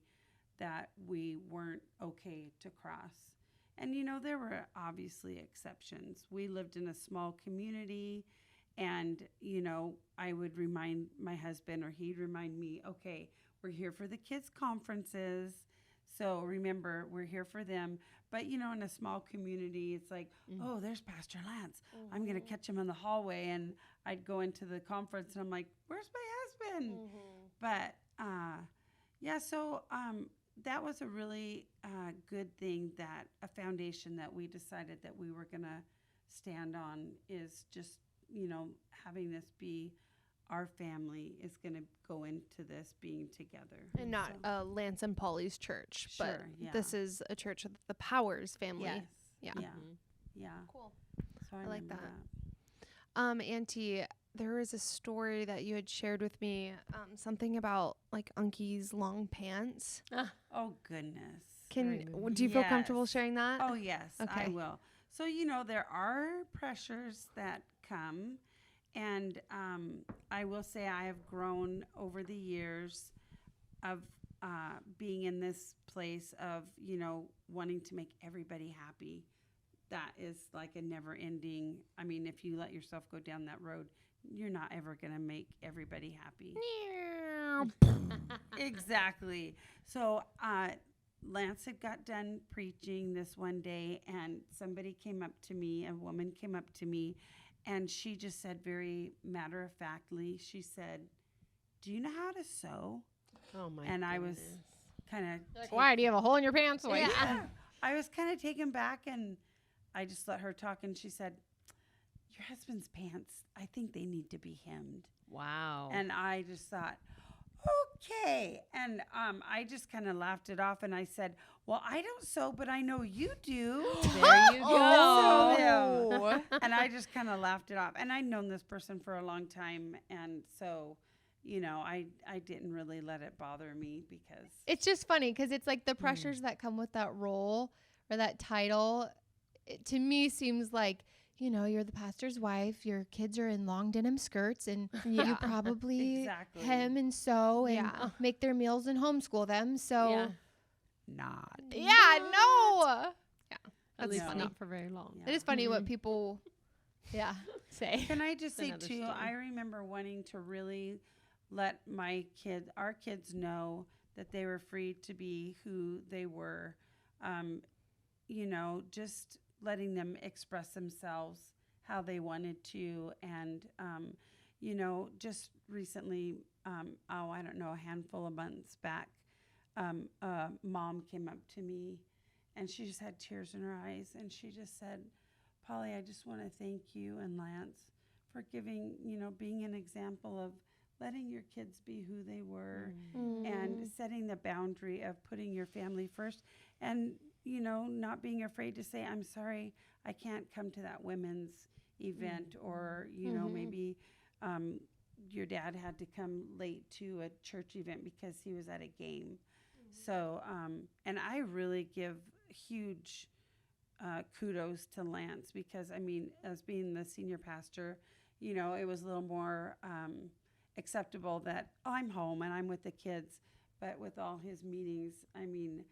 S1: that we weren't okay to cross. And, you know, there were obviously exceptions. We lived in a small community, and, you know, I would remind my husband, or he'd remind me, okay, we're here for the kids' conferences. So remember, we're here for them. But, you know, in a small community, it's like, oh, there's Pastor Lance. I'm going to catch him in the hallway. And I'd go into the conference, and I'm like, where's my husband? But, yeah, so that was a really good thing, that a foundation that we decided that we were going to stand on is just, you know, having this be our family is going to go into this being together.
S4: And not Lance and Polly's church, but
S1: Sure, yeah.
S4: this is a church of the Powers family.
S1: Yes.
S4: Yeah.
S1: Yeah.
S4: Cool.
S1: So
S4: I like
S1: remember
S4: that. Auntie, there was a story that you had shared with me, something about like Unkie's long pants.
S1: Oh, goodness.
S4: Do you feel comfortable
S1: Yes.
S4: sharing that?
S1: Oh, yes, I
S4: Okay.
S1: will. So, you know, there are pressures that come. And I will say I have grown over the years of being in this place of, you know, wanting to make everybody happy. that is like a never ending. I mean, if you let yourself go down that road, you're not ever going to make everybody happy. Exactly. So, Lance had got done preaching this one day, and somebody came up to me, a woman came up to me, and she just said very matter-of-factly, she said, "Do you know how to sew?"
S2: Oh my
S1: And I was
S2: goodness.
S1: kind of
S3: Why do you have a hole in your pants? Like,
S1: yeah. I was kind of taken back, and I just let her talk, and she said, "Your husband's pants, I think they need to be hemmed."
S2: Wow.
S1: And I just thought, okay. And I just kind of laughed it off, and I said, "Well, I don't sew, but I know you do."
S2: There you
S1: Oh.
S2: go.
S1: And I just kind of laughed it off. And I'd known this person for a long time, and so, you know, I didn't really let it bother me because
S3: it's just funny because it's like the pressures that come with that role or that title. It, to me, seems like, you know, you're the pastor's wife. Your kids are in long denim skirts, and you probably
S1: Exactly.
S3: hem and sew and
S4: Yeah.
S3: make their meals and homeschool them. So,
S2: Yeah.
S1: not.
S3: yeah, no.
S2: At least
S1: No.
S2: not for very long.
S1: Yeah.
S3: It is funny what people, say.
S1: Can I just say
S2: Another
S1: too?
S2: story.
S1: I remember wanting to really let our kids know that they were free to be who they were. You know, just letting them express themselves how they wanted to, and you know, just recently, I don't know, a handful of months back, a mom came up to me, and she just had tears in her eyes, and she just said, "Polly, I just want to thank you and Lance for giving, you know, being an example of letting your kids be who they were and setting the boundary of putting your family first, and, you know, not being afraid to say, I'm sorry, I can't come to that women's event, or, you know, maybe your dad had to come late to a church event because he was at a game." So, and I really give huge kudos to Lance, because, I mean, as being the senior pastor, you know, it was a little more acceptable that I'm home and I'm with the kids. But with all his meetings, I mean,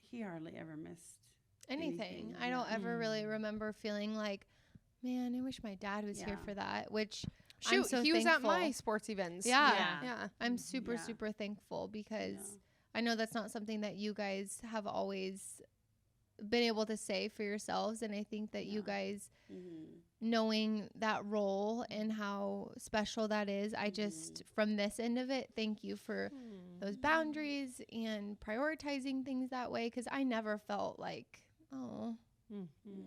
S1: he hardly ever missed
S3: Anything. I
S1: Yeah.
S3: don't ever really remember feeling like, man, I wish my dad was here
S1: Yeah.
S3: for that, which I'm
S4: Shoot,
S3: so
S4: he was at
S3: thankful.
S4: my sports events.
S3: Yeah.
S4: Yeah.
S3: I'm super,
S1: Yeah.
S3: super thankful because
S1: Yeah.
S3: I know that's not something that you guys have always been able to say for yourselves. And I think that you
S1: Yeah.
S3: guys,
S1: Mm-hmm.
S3: knowing that role and how special that is, I just, from this end of it, thank you for those boundaries and prioritizing things that way. Cause I never felt like, oh,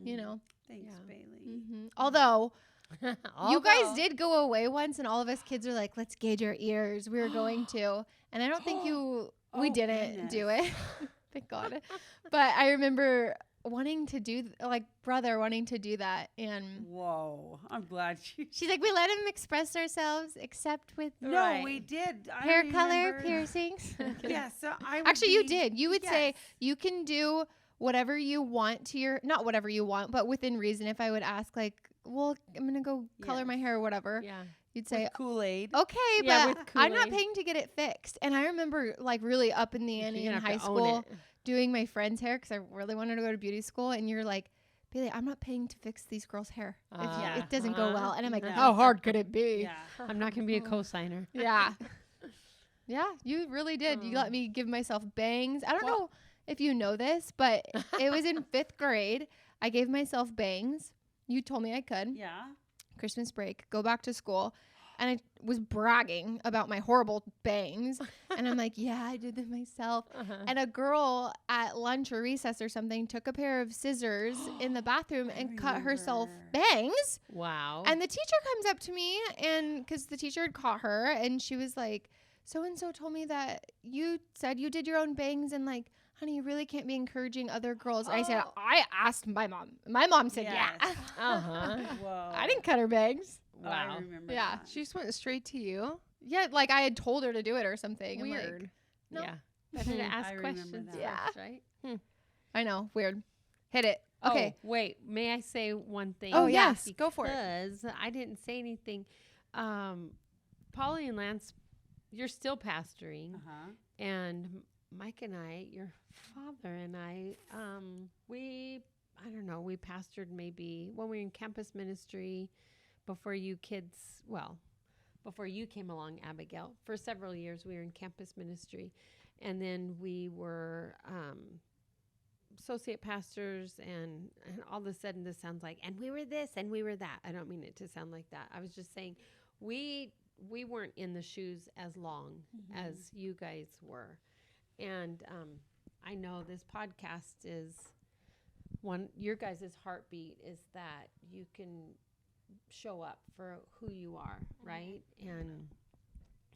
S3: you know,
S1: Thanks,
S2: Yeah.
S1: Bailey.
S3: although you guys did go away once and all of us kids are like, let's gauge our ears. We were going to, and I don't think we
S1: Oh,
S3: didn't do
S1: goodness.
S3: it. Thank God. But I remember wanting to do, brother wanting to do that. And
S1: Whoa, I'm glad you.
S3: she's like, we let him express ourselves except with
S1: No,
S2: Right.
S1: we did. I
S3: hair color,
S1: remember-
S3: piercings.
S1: Yeah, so I would
S3: Actually, you
S1: be-
S3: did. You would say
S1: yes.
S3: you can do whatever you want to your, not whatever you want, but within reason. If I would ask, like, well, I'm going to go color my
S1: Yes.
S3: hair or whatever,
S2: Yeah.
S3: you'd say,
S1: Kool-Aid.
S3: okay,
S2: Yeah,
S3: but
S2: with
S3: I'm not
S2: Kool-Aid.
S3: paying to get it fixed. And I remember like really up in the ante
S2: You're
S3: in
S2: gonna
S3: high
S2: have to own
S3: school
S2: it.
S3: doing my friend's hair because I really wanted to go to beauty school. And you're like, Bailey, I'm not paying to fix these girls' hair if
S1: Yeah.
S3: it doesn't go well. And I'm like,
S1: No.
S3: how hard could it be?
S1: Yeah.
S2: I'm not going to be a co-signer.
S3: Yeah. Yeah, you really did. You let me give myself bangs. I don't know if you know this, but it was in 5th grade. I gave myself bangs. You told me I could.
S1: Yeah.
S3: Christmas break, go back to school. And I was bragging about my horrible bangs. And I'm like, yeah, I did them myself. And a girl at lunch or recess or something took a pair of scissors in the bathroom and cut herself
S1: remember.
S3: bangs.
S2: Wow.
S3: And the teacher comes up to me, and because the teacher had caught her, and she was like, so-and-so told me that you said you did your own bangs, and like, honey, you really can't be encouraging other girls. And I said, I asked my mom. My mom said,
S1: Yes.
S3: yeah.
S2: Uh-huh.
S1: Whoa.
S3: I didn't cut her bangs.
S1: Oh,
S2: Wow.
S1: I remember.
S3: Yeah.
S1: that.
S4: She just went straight to you.
S3: Yeah, like I had told her to do it or something. I'm like,
S4: Weird.
S3: No.
S2: Yeah. Better to ask
S1: I remember
S2: questions
S1: that.
S3: Yeah.
S2: first, right?
S3: I know, weird. Hit it. Okay.
S2: Oh, wait. May I say one thing?
S3: Oh, yes.
S4: Go for it.
S2: Because I didn't say anything. Polly and Lance, you're still pastoring.
S1: Uh-huh.
S2: And Mike and I, your father and I, I don't know, we pastored maybe when we were in campus ministry before you kids, well, before you came along, Abigail. For several years, we were in campus ministry. And then we were associate pastors, and all of a sudden this sounds like, and we were this and we were that. I don't mean it to sound like that. I was just saying we weren't in the shoes as long as you guys were. And I know this podcast is your guys' heartbeat is that you can show up for who you are, right?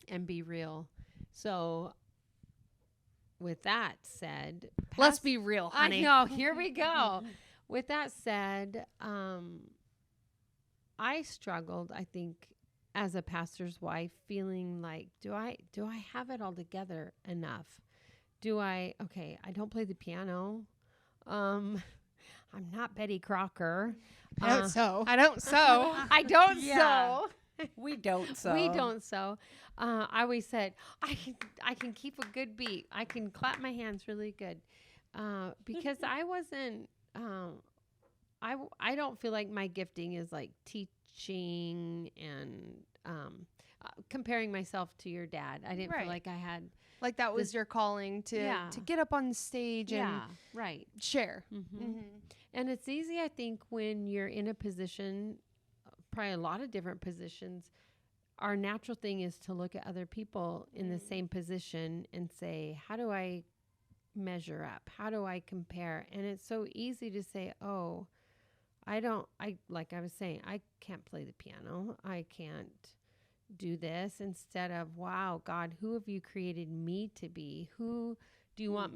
S2: And be real. So with that said,
S4: Let's be real, honey.
S2: I know. Here we go. With that said, I struggled, I think, as a pastor's wife, feeling like, do I have it all together enough? I don't play the piano. I'm not Betty Crocker.
S3: I don't sew.
S4: I don't sew.
S2: I don't
S1: Yeah.
S2: sew.
S1: We don't sew.
S2: We don't sew. I always said, I can keep a good beat. I can clap my hands really good. Because I wasn't, I don't feel like my gifting is like teaching and comparing myself to your dad. I didn't
S4: Right.
S2: feel like I had.
S4: Like that was your calling to get up on stage and
S2: right.
S4: share.
S2: And it's easy, I think, when you're in a position, probably a lot of different positions, our natural thing is to look at other people in the same position and say, how do I measure up? How do I compare? And it's so easy to say, oh, like I was saying, I can't play the piano. I can't do this, instead of, wow, God, who have you created me to be? Who do you want?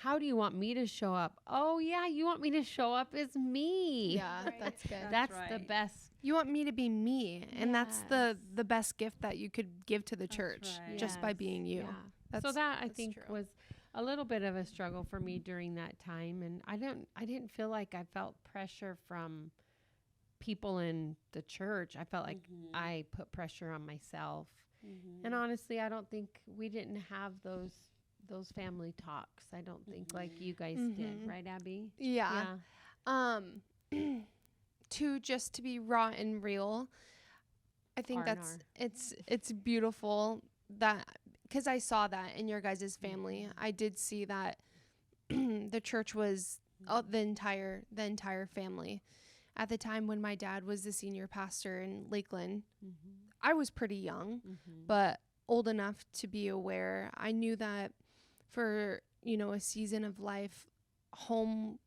S2: How do you want me to show up? Oh yeah, you want me to show up as me.
S3: Yeah, that's good.
S2: That's
S1: right.
S2: the best.
S4: You want me to be me, and that's the best gift that you could give to the church
S1: right.
S4: just by being you.
S2: Yeah. So that I
S4: that's
S2: think
S4: true.
S2: was a little bit of a struggle for me during that time, and I didn't feel like I felt pressure from people in the church. I felt like I put pressure on myself. And honestly, I don't think we didn't have those family talks. I don't think like you guys did, right, Abby?
S4: Yeah. To be raw and real, I think
S2: R&R.
S4: it's beautiful that, because I saw that in your guys' family. I did see that the church was the entire family. At the time when my dad was the senior pastor in Lakeland, I was pretty young, but old enough to be aware. I knew that for, a season of life, home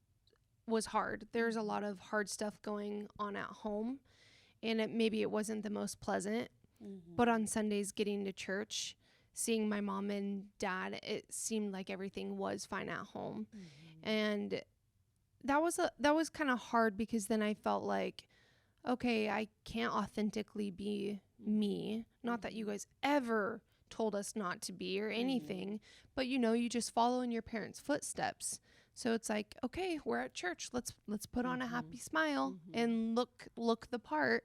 S4: was hard. There's a lot of hard stuff going on at home, and maybe it wasn't the most pleasant. But on Sundays, getting to church, seeing my mom and dad, it seemed like everything was fine at home. And that was kind of hard, because then I felt like, okay, I can't authentically be me. Not that you guys ever told us not to be or anything, but you just follow in your parents' footsteps. So it's like, okay, we're at church. Let's put on a happy smile and look the part.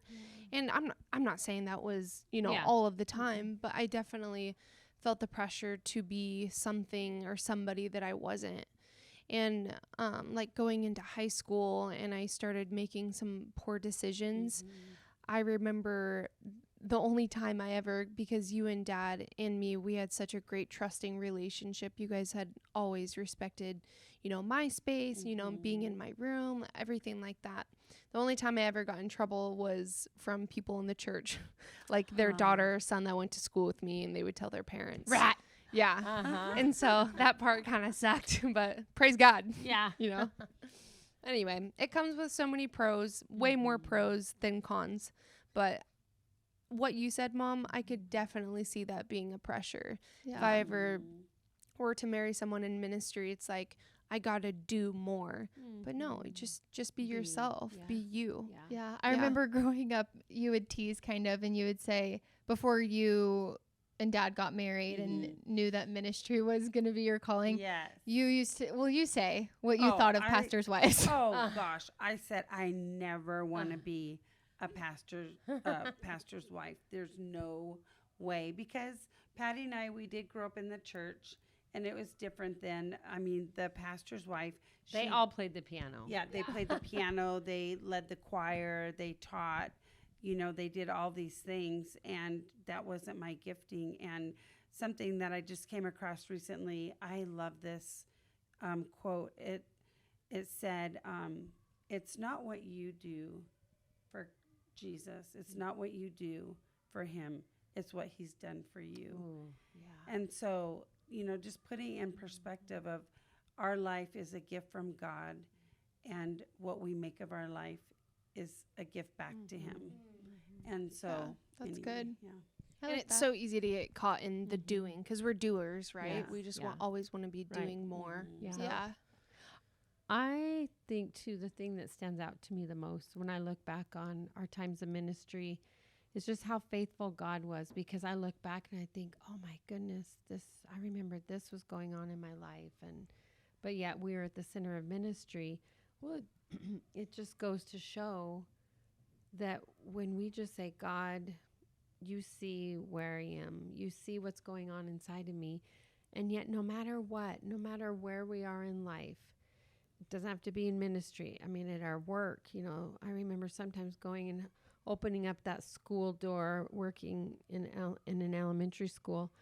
S4: And I'm not saying that was, all of the time, but I definitely felt the pressure to be something or somebody that I wasn't. And like going into high school, and I started making some poor decisions. I remember the only time I ever, because you and Dad and me, we had such a great trusting relationship. You guys had always respected, my space, being in my room, everything like that. The only time I ever got in trouble was from people in the church, like their daughter or son that went to school with me, and they would tell their parents.
S2: Rat.
S4: Yeah. And so that part kind of sucked, but praise God.
S2: Yeah.
S4: Anyway, it comes with so many pros, way more pros than cons. But what you said, Mom, I could definitely see that being a pressure.
S3: Yeah.
S4: If I ever were to marry someone in ministry, it's like, I got to do more. But no, just be yourself.
S2: Yeah.
S4: Be you.
S3: Yeah. I
S4: Yeah.
S3: remember growing up, you would tease kind of, and you would say, before you and Dad got married and knew that ministry was going to be your calling,
S1: Yes.
S3: you used to, you say what you
S1: Oh,
S3: thought of pastors' wives.
S1: Oh gosh, I said I never want to be a pastor's wife. There's no way, because Patty and I, we did grow up in the church, and it was different than, I mean, the pastor's wife.
S2: They all played the piano.
S1: Yeah, they played the piano. They led the choir. They taught. They did all these things, and that wasn't my gifting. And something that I just came across recently, I love this quote. It said, "It's not what you do for Jesus. It's not what you do for him. It's what he's done for you."
S2: Ooh, yeah.
S1: And so, just putting in perspective of our life is a gift from God, and what we make of our life is a gift back to him. And so,
S3: Yeah, that's good.
S1: Yeah.
S3: I
S4: And
S3: like
S4: it's
S3: that.
S4: so easy to get caught in the doing because we're doers, right?
S1: Yes.
S4: We just
S2: Yeah.
S4: always want to be
S2: Right.
S4: doing more.
S2: Yeah.
S4: So-
S3: Yeah.
S2: I think too, the thing that stands out to me the most when I look back on our times of ministry is just how faithful God was, because I look back and I think, oh my goodness, I remember this was going on in my life. But yet we were at the center of ministry. Well, it just goes to show that when we just say, God, you see where I am, you see what's going on inside of me. And yet no matter what, no matter where we are in life, it doesn't have to be in ministry. I mean, at our work, I remember sometimes going and opening up that school door, working in an elementary school,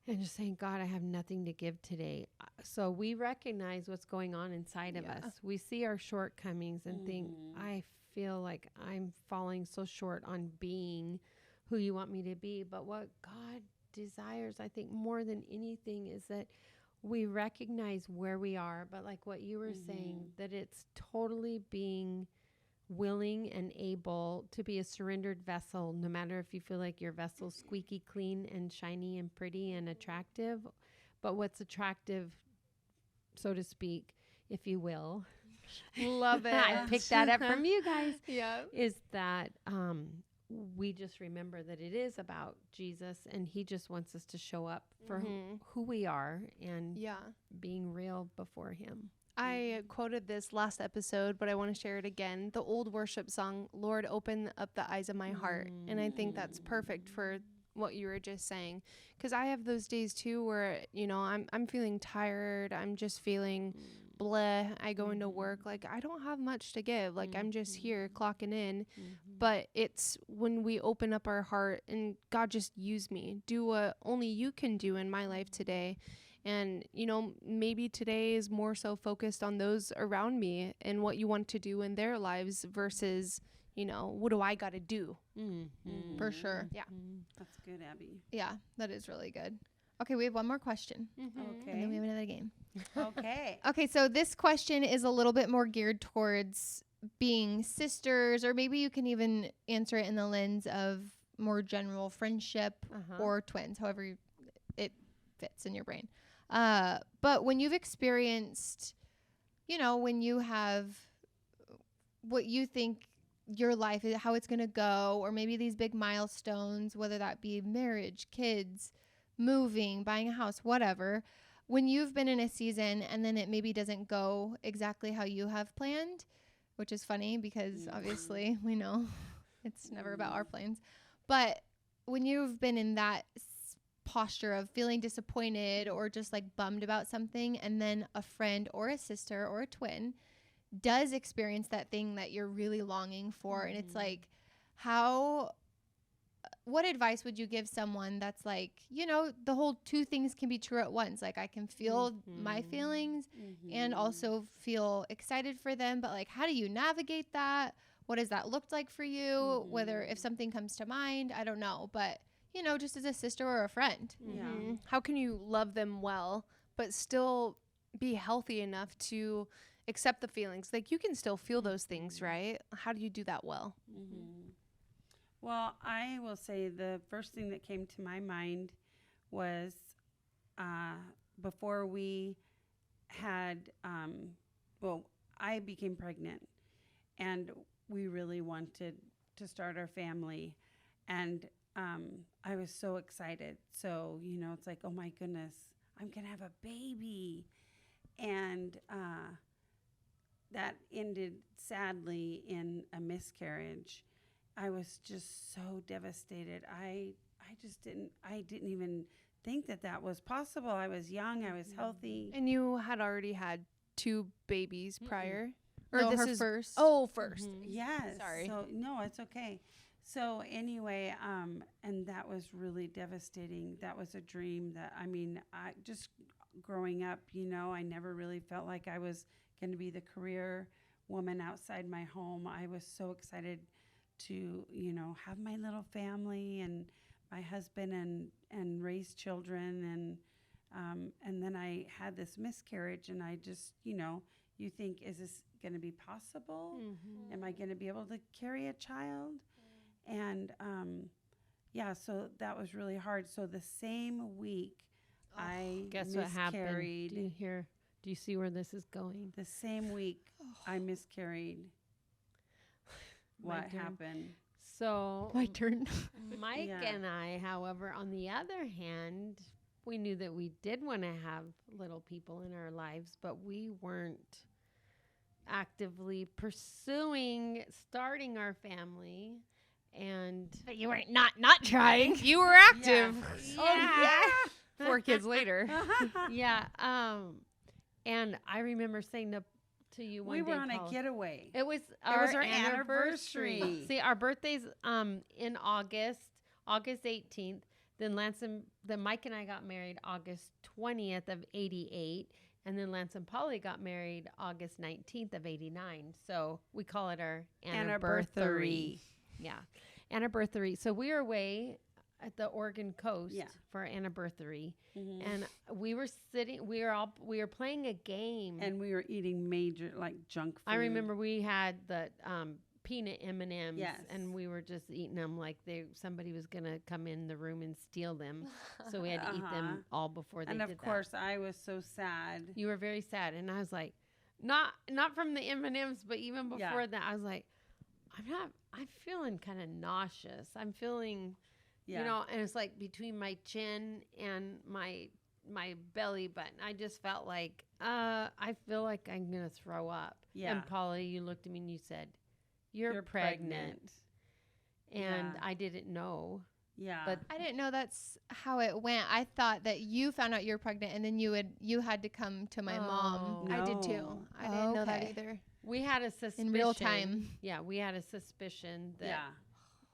S2: and just saying, God, I have nothing to give today. So we recognize what's going on inside of us. We see our shortcomings and think, I feel like I'm falling so short on being who you want me to be. But what God desires, I think, more than anything is that we recognize where we are, but like what you were saying, that it's totally being willing and able to be a surrendered vessel, no matter if you feel like your vessel's squeaky clean and shiny and pretty and attractive, but what's attractive, so to speak, if you will.
S4: Love it.
S2: I picked that up from you guys.
S4: Yeah.
S2: Is that we just remember that it is about Jesus, and he just wants us to show up for who we are and
S4: Yeah.
S2: being real before him.
S4: I quoted this last episode, but I want to share it again. The old worship song, Lord, open up the eyes of my heart. And I think that's perfect for what you were just saying. Because I have those days too where, I'm feeling tired. I'm just feeling bleh. I go into work. Like, I don't have much to give. Like, I'm just here clocking in. But it's when we open up our heart and God, just use me. Do what only you can do in my life today. And, maybe today is more so focused on those around me and what you want to do in their lives versus, what do I got to do?
S3: For sure.
S4: Yeah.
S1: That's good, Abby.
S3: Yeah, that is really good. Okay, we have one more question. And then we have another game.
S1: Okay.
S3: Okay, so this question is a little bit more geared towards being sisters, or maybe you can even answer it in the lens of more general friendship or twins, however it fits in your brain. But when you've experienced, when you have what you think your life is, how it's going to go, or maybe these big milestones, whether that be marriage, kids, moving, buying a house, whatever, when you've been in a season and then it maybe doesn't go exactly how you have planned, which is funny because obviously we know it's never about our plans. But when you've been in that posture of feeling disappointed or just like bummed about something, and then a friend or a sister or a twin does experience that thing that you're really longing for, and it's like, what advice would you give someone that's like, the whole two things can be true at once? Like, I can feel my feelings and also feel excited for them, but like, how do you navigate that? What does that look like for you? Whether if something comes to mind, I don't know, but just as a sister or a friend.
S1: Yeah.
S4: How can you love them well, but still be healthy enough to accept the feelings? Like, you can still feel those things, right? How do you do that well?
S1: Well, I will say the first thing that came to my mind was before we had, I became pregnant, and we really wanted to start our family. And I was so excited. So, it's like, oh my goodness, I'm going to have a baby. And that ended sadly in a miscarriage. I was just so devastated. I didn't even think that was possible. I was young, I was healthy.
S4: And you had already had 2 babies prior? Or
S3: No,
S4: this
S3: her
S4: is
S3: first.
S4: Oh, first.
S1: Yes.
S4: Sorry.
S1: So no, it's okay. So anyway, and that was really devastating. That was a dream that, I mean, I just growing up, I never really felt like I was going to be the career woman outside my home. I was so excited to, have my little family and my husband and raise children. And then I had this miscarriage, and I just, you think, is this going to be possible?
S2: Mm-hmm.
S1: Am I going to be able to carry a child? And so that was really hard. So the same week I
S2: Guess what happened?
S1: miscarried.
S2: Do you see where this is going?
S1: The same week I miscarried.
S2: My
S1: What
S2: turn.
S1: happened?
S2: So
S3: My turn.
S2: Mike
S1: Yeah.
S2: and I, however, on the other hand, we knew that we did want to have little people in our lives, but we weren't actively pursuing starting our family. And
S3: But you weren't not trying.
S4: You were active.
S2: yeah.
S4: 4 kids later.
S2: Yeah. And I remember saying to you one
S1: We
S2: day,
S1: were on a
S2: Paula,
S1: getaway.
S2: It was
S1: our
S2: our
S1: anniversary.
S2: anniversary. See, our birthday's in August 18th. Then Mike and I got married August 20th of 88. And then Lance and Polly got married August 19th of 89. So we call it our anniversary. Yeah. Anniversary. So we were away at the Oregon coast for our anniversary.
S1: Mhm.
S2: And we were playing a game.
S1: And we were eating major, like, junk food.
S2: I remember we had the peanut M&Ms,
S1: Yes.
S2: and we were just eating them like somebody was gonna come in the room and steal them. So we had to eat them all before they
S1: And
S2: did
S1: of course, I was so sad.
S2: that. You were very sad, and I was like, not from the M&Ms, but even before that, I was like, I'm feeling kind of nauseous. I'm feeling, and it's like between my chin and my belly button. I just felt like, I feel like I'm gonna throw up.
S1: Yeah.
S2: And Polly, you looked at me and you said, You're pregnant. And I didn't know.
S1: Yeah.
S2: But
S3: I didn't know that's how it went. I thought that you found out you were pregnant and then you had to come to my mom.
S1: No.
S4: I did too. I didn't know that
S3: Okay.
S4: either.
S2: we had a suspicion.
S3: In real time.
S2: Yeah, we had a suspicion that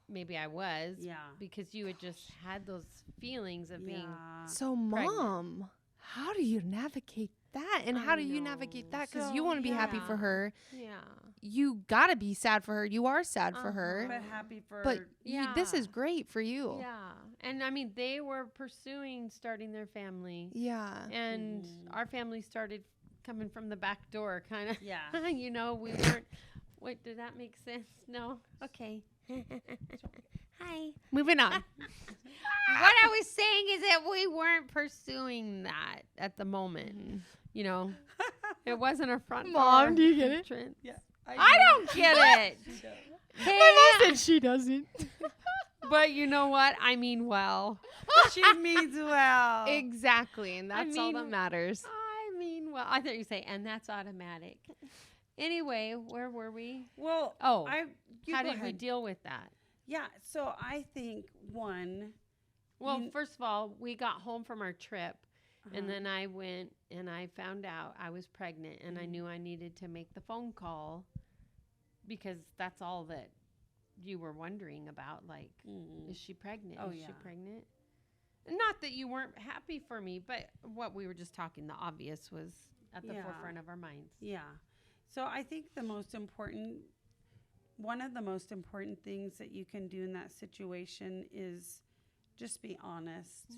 S2: maybe I was.
S1: Yeah.
S2: Because you had just had those feelings of being.
S4: So,
S2: pregnant.
S4: Mom, how do you navigate that? And how
S2: I
S4: do you
S2: know.
S4: navigate that? Because
S1: So,
S4: you want to be happy for
S1: yeah.
S4: her.
S2: Yeah.
S4: You got to be sad for her. You are sad for her.
S1: But happy for
S4: But this
S2: Yeah.
S4: is great for you.
S2: Yeah. And I mean, they were pursuing starting their family.
S4: Yeah.
S2: And our family started coming from the back door, kind of.
S1: Yeah.
S2: We weren't. Wait, did that make sense? No? Okay. Hi.
S4: Moving on.
S2: What I was saying is that we weren't pursuing that at the moment. It wasn't a front
S4: Mom,
S2: door
S4: do you get it?
S2: entrance.
S1: Yeah.
S2: I don't get it.
S4: My mom said she doesn't.
S2: But you know what? I mean well.
S1: She means well.
S4: Exactly. And that's all that
S2: mean-
S4: matters.
S2: I mean well. I thought you say, and that's automatic. Anyway, where were we?
S1: Well,
S2: Oh,
S1: you
S2: how
S1: go
S2: did we
S1: ahead.
S2: deal with that?
S1: Yeah. So I think one.
S2: Well,
S1: You-
S2: first of all, we got home from our trip, and
S1: Uh-huh.
S2: then I went and I found out I was pregnant, and I knew I needed to make the phone call because that's all that you were wondering about. Like, is she pregnant?
S1: Oh,
S2: Is she
S1: yeah.
S2: pregnant? Not that you weren't happy for me, but what we were just talking, the obvious was at the
S1: Yeah.
S2: forefront of our minds.
S1: Yeah. So I think one of the most important things that you can do in that situation is just be honest.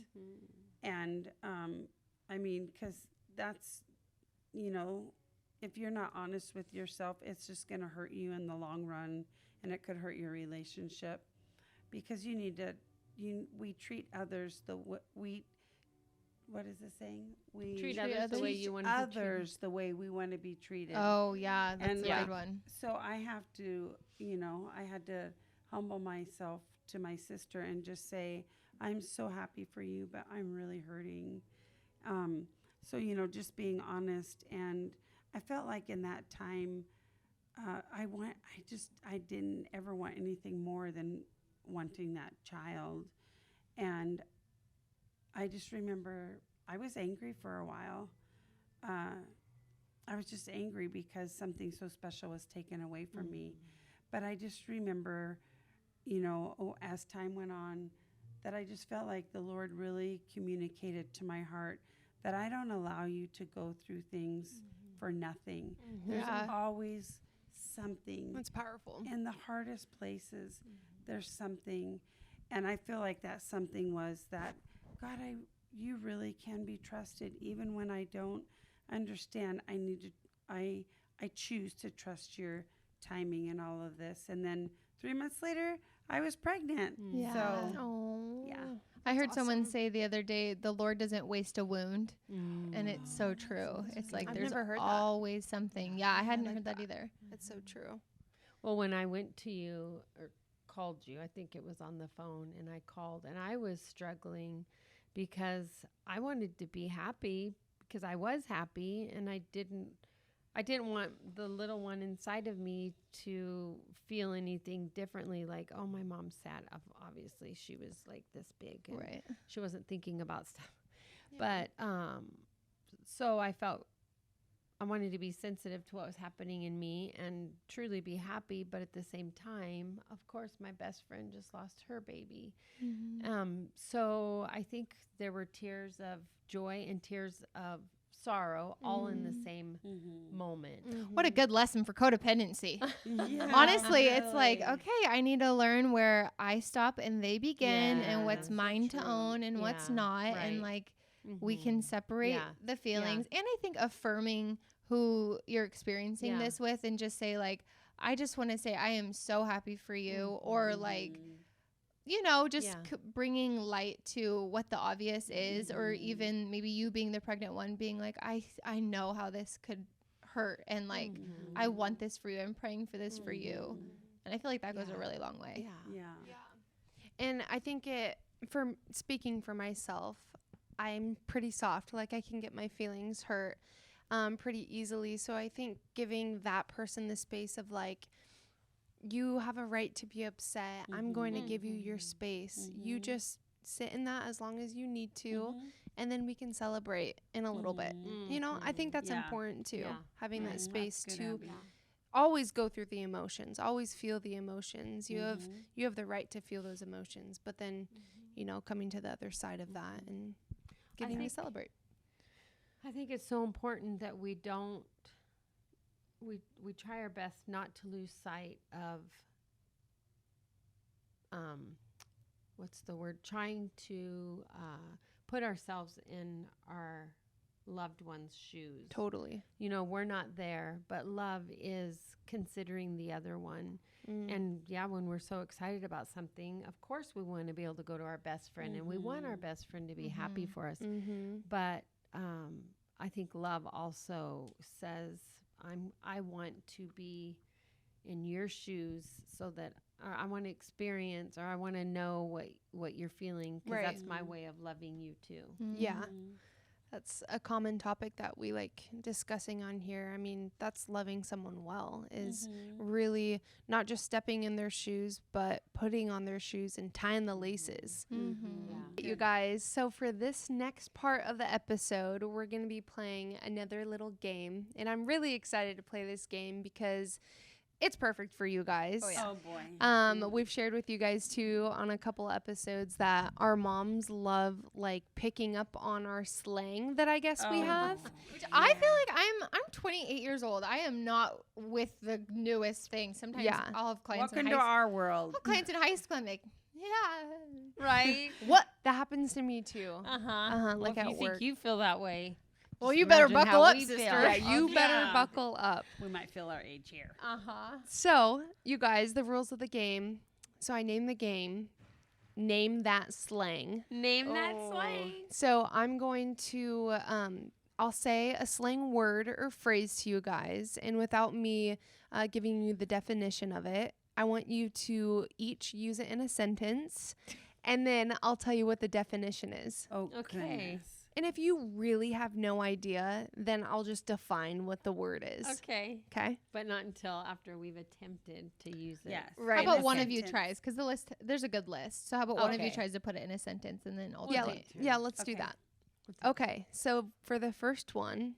S1: And, I mean, because that's, if you're not honest with yourself, it's just going to hurt you in the long run, and it could hurt your relationship because we treat others what is the saying? We
S2: Treat others the way you want to be treated.
S1: others the way we want to be treated.
S3: Oh, yeah. That's
S1: And
S3: a
S1: like-
S3: good one.
S1: So I have to, I had to humble myself to my sister and just say, I'm so happy for you, but I'm really hurting. So, just being honest. And I felt like in that time, I didn't ever want anything more than wanting that child. And I just remember I was angry for a while. I was just angry because something so special was taken away from me. But I just remember, as time went on, that I just felt like the Lord really communicated to my heart that I don't allow you to go through things for nothing. There's
S3: Yeah.
S1: always something.
S4: That's powerful.
S1: In the hardest places, there's something. And I feel like that something was that, God, you really can be trusted even when I don't understand. I choose to trust your timing and all of this. And then 3 months later, I was pregnant.
S3: Yeah.
S1: So,
S4: Oh.
S1: yeah.
S3: I heard
S4: That's
S3: someone
S4: awesome.
S3: say the other day, the Lord doesn't waste a wound. And it's so true. It's like
S4: I've
S3: there's
S4: never heard that.
S3: always something. Yeah, I hadn't
S4: like
S3: heard that
S4: that.
S3: either.
S4: That's so true.
S2: Well, when I went to you or called you, I think it was on the phone, and I called, and I was struggling because I wanted to be happy because I was happy, and I didn't want the little one inside of me to feel anything differently. Like, oh, my mom's sad. Obviously, she was like this big, and
S3: Right.
S2: she wasn't thinking about stuff. But so I felt I wanted to be sensitive to what was happening in me and truly be happy. But at the same time, of course, my best friend just lost her baby. So I think there were tears of joy and tears of sorrow all in the same moment.
S3: What a good lesson for codependency.
S1: Yeah,
S3: Honestly, it's like,
S1: really.
S3: okay, I need to learn where I stop and they begin and what's
S2: Yes,
S3: mine to
S1: true.
S3: own and what's
S2: Yeah,
S3: not.
S2: right.
S3: And like, we can separate
S2: Yeah.
S3: the feelings. And I think affirming who you're experiencing
S2: Yeah.
S3: this with and just say like, I just want to say I am so happy for you. Or like, just
S2: Yeah.
S3: bringing light to what the obvious is, or even maybe you being the pregnant one being like, I know how this could hurt. And like, I want this for you. I'm praying for this for you. And I feel like that goes a really long way.
S1: Yeah.
S4: And I think for speaking for myself, I'm pretty soft. Like I can get my feelings hurt pretty easily. So I think giving that person the space of like, you have a right to be upset. I'm going to give you your space. You just sit in that as long as you need to. And then we can celebrate in a little bit. I think that's
S1: Yeah.
S4: important too.
S2: Yeah.
S4: Having that
S1: That's
S4: space
S1: good,
S4: to
S1: Abby.
S4: always go through the emotions, always feel the emotions. You have the right to feel those emotions, but then, coming to the other side of that and getting to celebrate.
S2: I think it's so important that we don't we try our best not to lose sight of what's the word, trying to put ourselves in our loved one's shoes.
S4: Totally.
S2: We're not there, but love is considering the other one. And when we're so excited about something, of course we want to be able to go to our best friend and we want our best friend to be happy for us. But I think love also says, I want to be in your shoes so that I want to experience, or I want to know what you're feeling, because that's my way of loving you too.
S4: Yeah. That's a common topic that we like discussing on here. I mean, that's loving someone well, is really not just stepping in their shoes, but putting on their shoes and tying the laces. You guys, so for this next part of the episode, we're going to be playing another little game. And I'm really excited to play this game because it's perfect for you guys.
S1: Oh boy.
S4: We've shared with you guys too on a couple episodes that our moms love like picking up on our slang that I guess we have.
S3: Which I feel like I'm 28 years old. I am not with the newest thing. Sometimes I'll have clients
S1: Welcome
S3: in
S1: to
S3: high
S1: our world.
S3: clients in high school. I'm like, yeah.
S2: Right?
S4: What? That happens to me too.
S2: Well,
S4: Like
S2: if
S4: at
S2: you
S4: work.
S2: think you feel that way,
S3: Well,
S2: just
S3: you better
S2: imagine
S3: buckle
S2: how
S3: up,
S2: we
S3: sister.
S2: feel.
S4: Yeah, you better
S1: Yeah.
S4: buckle up.
S1: We might feel our age here.
S4: So, you guys, the rules of the game. So I named the game, Name That Slang.
S2: Name that slang.
S4: So I'm going to, I'll say a slang word or phrase to you guys. And without me giving you the definition of it, I want you to each use it in a sentence. And then I'll tell you what the definition is.
S1: Oh,
S2: Okay.
S1: goodness.
S4: And if you really have no idea, then I'll just define what the word is.
S2: Okay.
S4: Okay.
S2: But not until after we've attempted to use it.
S1: Yes.
S4: Right.
S3: How
S4: in
S3: about
S4: a
S3: one of you
S1: sentence.
S3: tries? Because there's a good list. So how about one of you
S2: Okay.
S3: tries to put it in a sentence and then I'll
S4: Yeah.
S3: do it.
S4: Yeah. Let's do
S1: Okay.
S4: that. Okay. So for the first one,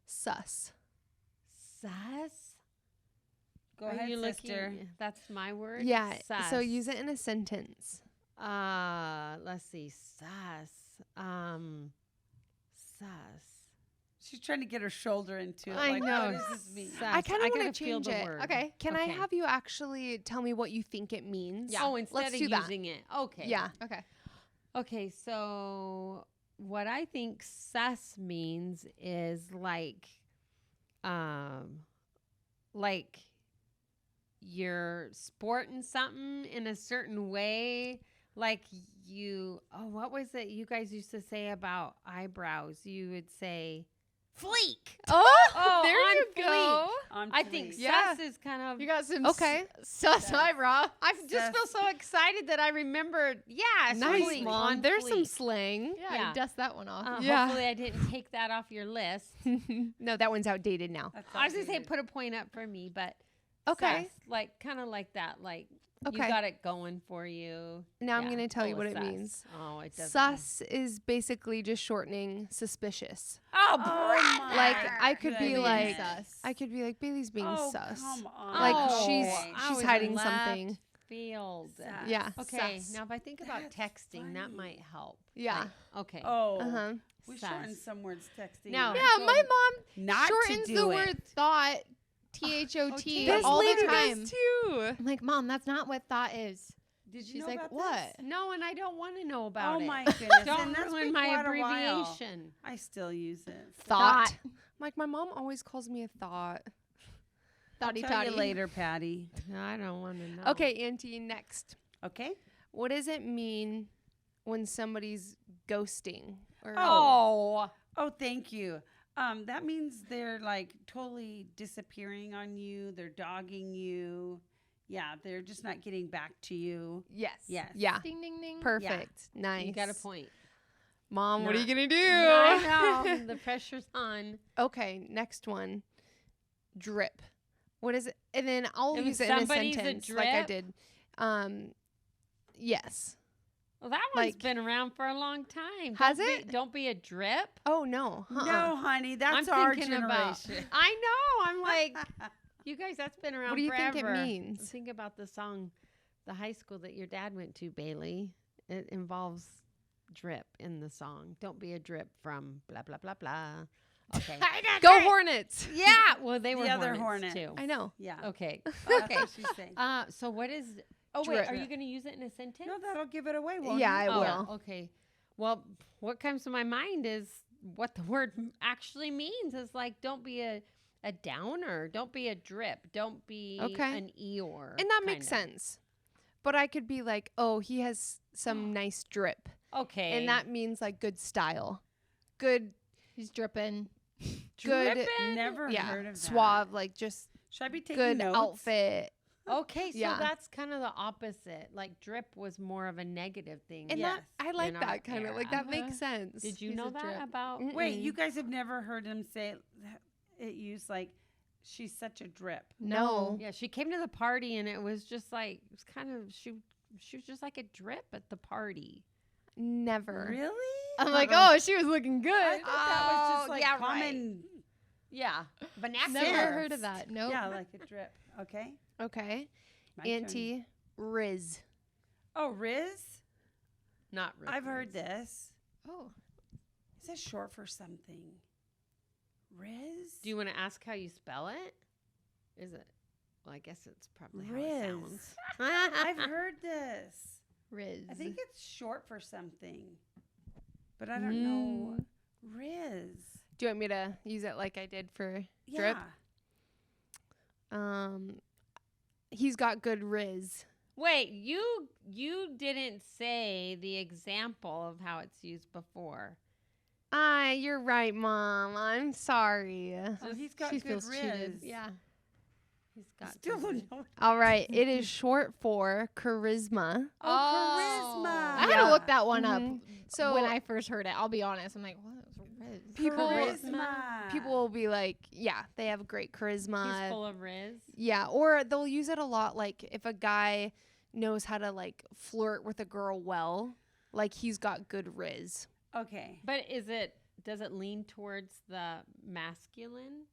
S4: sus.
S2: Sus?
S1: Go
S2: Are
S1: ahead,
S2: you
S1: sister.
S2: looking? That's my word?
S4: Yeah.
S2: Sus.
S4: So use it in a sentence.
S2: Let's see. Sus. Sus.
S1: She's trying to get her shoulder into it.
S4: I
S1: like,
S4: know.
S1: What does this mean?
S2: Sus.
S4: I kind of
S2: gotta
S4: want to
S2: feel
S4: change
S2: the
S4: it.
S2: word.
S3: Okay.
S4: Can I
S2: Okay.
S4: have you actually tell me what you think it means?
S3: Yeah.
S2: Oh, instead
S4: Let's
S2: of
S4: do that.
S2: using it. Okay.
S4: Yeah.
S3: Okay.
S2: Okay, so what I think sus means is like you're sporting something in a certain way. Like what was it you guys used to say about eyebrows? You would say fleek.
S4: Oh, there
S2: on
S4: you go.
S1: On
S2: I think
S1: fleek.
S4: Yeah.
S2: sus is kind of
S3: You got some
S4: Okay.
S3: sus eyebrow.
S2: I just feel so excited that I remembered. Yeah,
S4: Nice,
S2: fleek,
S4: Mom.
S2: on
S4: There's some
S2: fleek.
S4: slang.
S3: Yeah,
S2: Yeah.
S3: dust that one off.
S4: Yeah.
S2: Hopefully I didn't take that off your list.
S4: No, that one's outdated now.
S1: That's
S2: I was gonna say
S1: outdated.
S2: put a point up for me, but
S4: Okay.
S2: sus, like kind of like that, like
S4: Okay.
S2: you got it going for you.
S4: Now I'm
S2: Yeah.
S4: going to tell you
S2: Oh,
S4: what it
S2: sus.
S4: means.
S2: Oh, it doesn't.
S4: Sus is basically just shortening suspicious.
S2: Oh,
S1: my
S4: Like, I could be
S1: goodness.
S4: like-
S3: sus.
S4: I could be like, Bailey's being
S1: Oh,
S4: sus.
S1: come on.
S4: Like,
S2: Oh,
S4: she's
S2: I
S4: she's
S2: was
S4: hiding
S2: left
S4: something.
S2: Field.
S1: Sus.
S4: Yeah.
S2: Okay,
S3: Sus.
S2: now if I think about
S1: That's
S2: texting, that
S1: funny.
S2: might help.
S4: Yeah.
S2: Like, okay.
S1: Oh.
S4: Uh-huh.
S1: We
S2: Sus.
S1: shortened some words texting.
S2: Now-
S1: I
S3: Yeah,
S1: told
S3: my mom
S1: not
S3: shortens
S1: to do
S3: the
S1: it.
S3: word thought, THOT,
S2: This
S3: all
S4: lady
S3: the
S4: does
S3: time.
S4: too.
S3: I'm like, Mom, that's not what thought is.
S1: Did you
S3: She's
S1: know
S3: like,
S1: about
S3: what?
S1: this?
S2: No, and I don't want to know about
S1: Oh
S2: it.
S1: my goodness.
S2: Don't
S1: and that's
S2: ruin
S1: been
S2: my
S1: quite a while.
S2: abbreviation.
S1: I still use it.
S4: Thought. Like, my mom always calls me a thought.
S3: Thoughty
S1: I'll tell
S3: toddy.
S1: you later, Patty.
S2: No, I don't want to know.
S4: Okay, Auntie, next.
S1: Okay.
S4: What does it mean when somebody's ghosting? Or
S2: Oh.
S1: Oh, thank you. That means they're like totally disappearing on you. They're dogging you. Yeah, they're just not getting back to you.
S4: Yes.
S1: Yes.
S4: Yeah.
S3: Ding, ding, ding.
S4: Perfect. Nice.
S2: You got a point.
S4: Mom, what are you
S2: Not-
S4: going to do?
S2: I know. The pressure's on.
S4: Okay, next one. Drip. What is it? And then I'll
S2: If
S4: use it in a
S2: somebody's a
S4: sentence like I
S2: drip?
S4: did. Yes.
S2: Well, that one's
S4: Like-
S2: been around for a long time.
S4: Has
S2: Don't
S4: it?
S2: Don't be a drip.
S4: Oh, no.
S1: No, honey, that's
S2: I'm
S1: our
S2: thinking
S1: generation.
S2: about. I know. I'm like, you guys. That's been around.
S4: What do you think it
S2: forever.
S4: means?
S2: Think about the song, the high school that your dad went to, Bailey. It involves drip in the song. Don't be a drip from blah blah blah blah. Okay.
S4: Go Hornets.
S2: Yeah. Well, they
S1: The
S2: were
S1: other
S2: hornets
S1: hornet.
S2: too.
S4: I know.
S1: Yeah.
S2: Okay.
S1: That's
S2: Okay.
S1: what she's saying.
S2: So what is? Oh wait,
S4: Drip.
S2: are you going to use it in a sentence?
S1: No, that'll give it away, won't
S4: Yeah,
S1: it?
S4: I will.
S2: Okay. Well, what comes to my mind is what the word actually means is like, don't be a downer. Don't be a drip. Don't be
S4: Okay.
S2: an Eeyore.
S4: And that makes
S2: kinda.
S4: sense. But I could be like, oh, he has some nice drip.
S2: Okay.
S4: And that means like good style. Good,
S3: He's dripping.
S4: good,
S2: Drippin'?
S1: Never
S4: yeah,
S1: heard of that.
S4: suave, like just
S1: Should I be taking
S4: good
S1: notes?
S4: outfit.
S2: Okay, so
S4: Yeah.
S2: that's kind of the opposite. Like drip was more of a negative thing.
S4: And
S1: Yes.
S4: that I like
S2: In our
S4: that kind of like
S2: era.
S4: that makes sense.
S2: Did you
S3: He's
S2: know
S3: a
S2: that
S3: drip.
S2: about?
S1: Wait,
S4: Mm-mm.
S1: you guys have never heard him say it used like she's such a drip.
S4: No.
S2: Yeah, she came to the party and it was just like it was kind of she was just like a drip at the party.
S4: Never.
S1: Really?
S3: I'm like,
S2: Uh-uh.
S3: oh, she was looking good.
S1: I thought that was just
S2: Oh,
S1: like
S2: yeah, right.
S1: common.
S2: Yeah, vernacular.
S3: Never
S1: Yes.
S3: heard of that. Nope.
S1: Yeah, like a drip. Okay.
S4: Okay.
S1: My turn.
S4: Auntie Riz.
S1: Oh, Riz?
S2: Not Rick
S1: I've heard
S2: Riz.
S1: this.
S3: Oh.
S1: Is that short for something? Riz?
S2: Do you want to ask how you spell it? Is it? Well, I guess it's probably how it
S1: Riz.
S2: sounds.
S1: I've heard this.
S3: Riz.
S1: I think it's short for something, but I don't know. Riz.
S4: Do you want me to use it like I did for
S1: Yeah.
S4: drip? He's got good riz.
S2: Wait, you didn't say the example of how it's used before.
S4: You're right, Mom. I'm sorry.
S1: Oh, he's got
S3: she
S1: good
S3: feels
S1: Riz.
S3: cheated.
S2: Yeah. He's got
S1: Still
S2: good-
S1: don't know.
S4: All right. It is short for charisma.
S1: Oh, charisma.
S3: I had to look that one up.
S4: Mhm. So
S3: when I first heard it. I'll be honest. I'm like, what is Riz?
S4: people will be like, yeah, they have great charisma.
S2: He's full of riz.
S4: Yeah, or they'll use it a lot. Like if a guy knows how to like flirt with a girl well, like he's got good riz.
S1: Okay.
S2: But does it lean towards the masculine?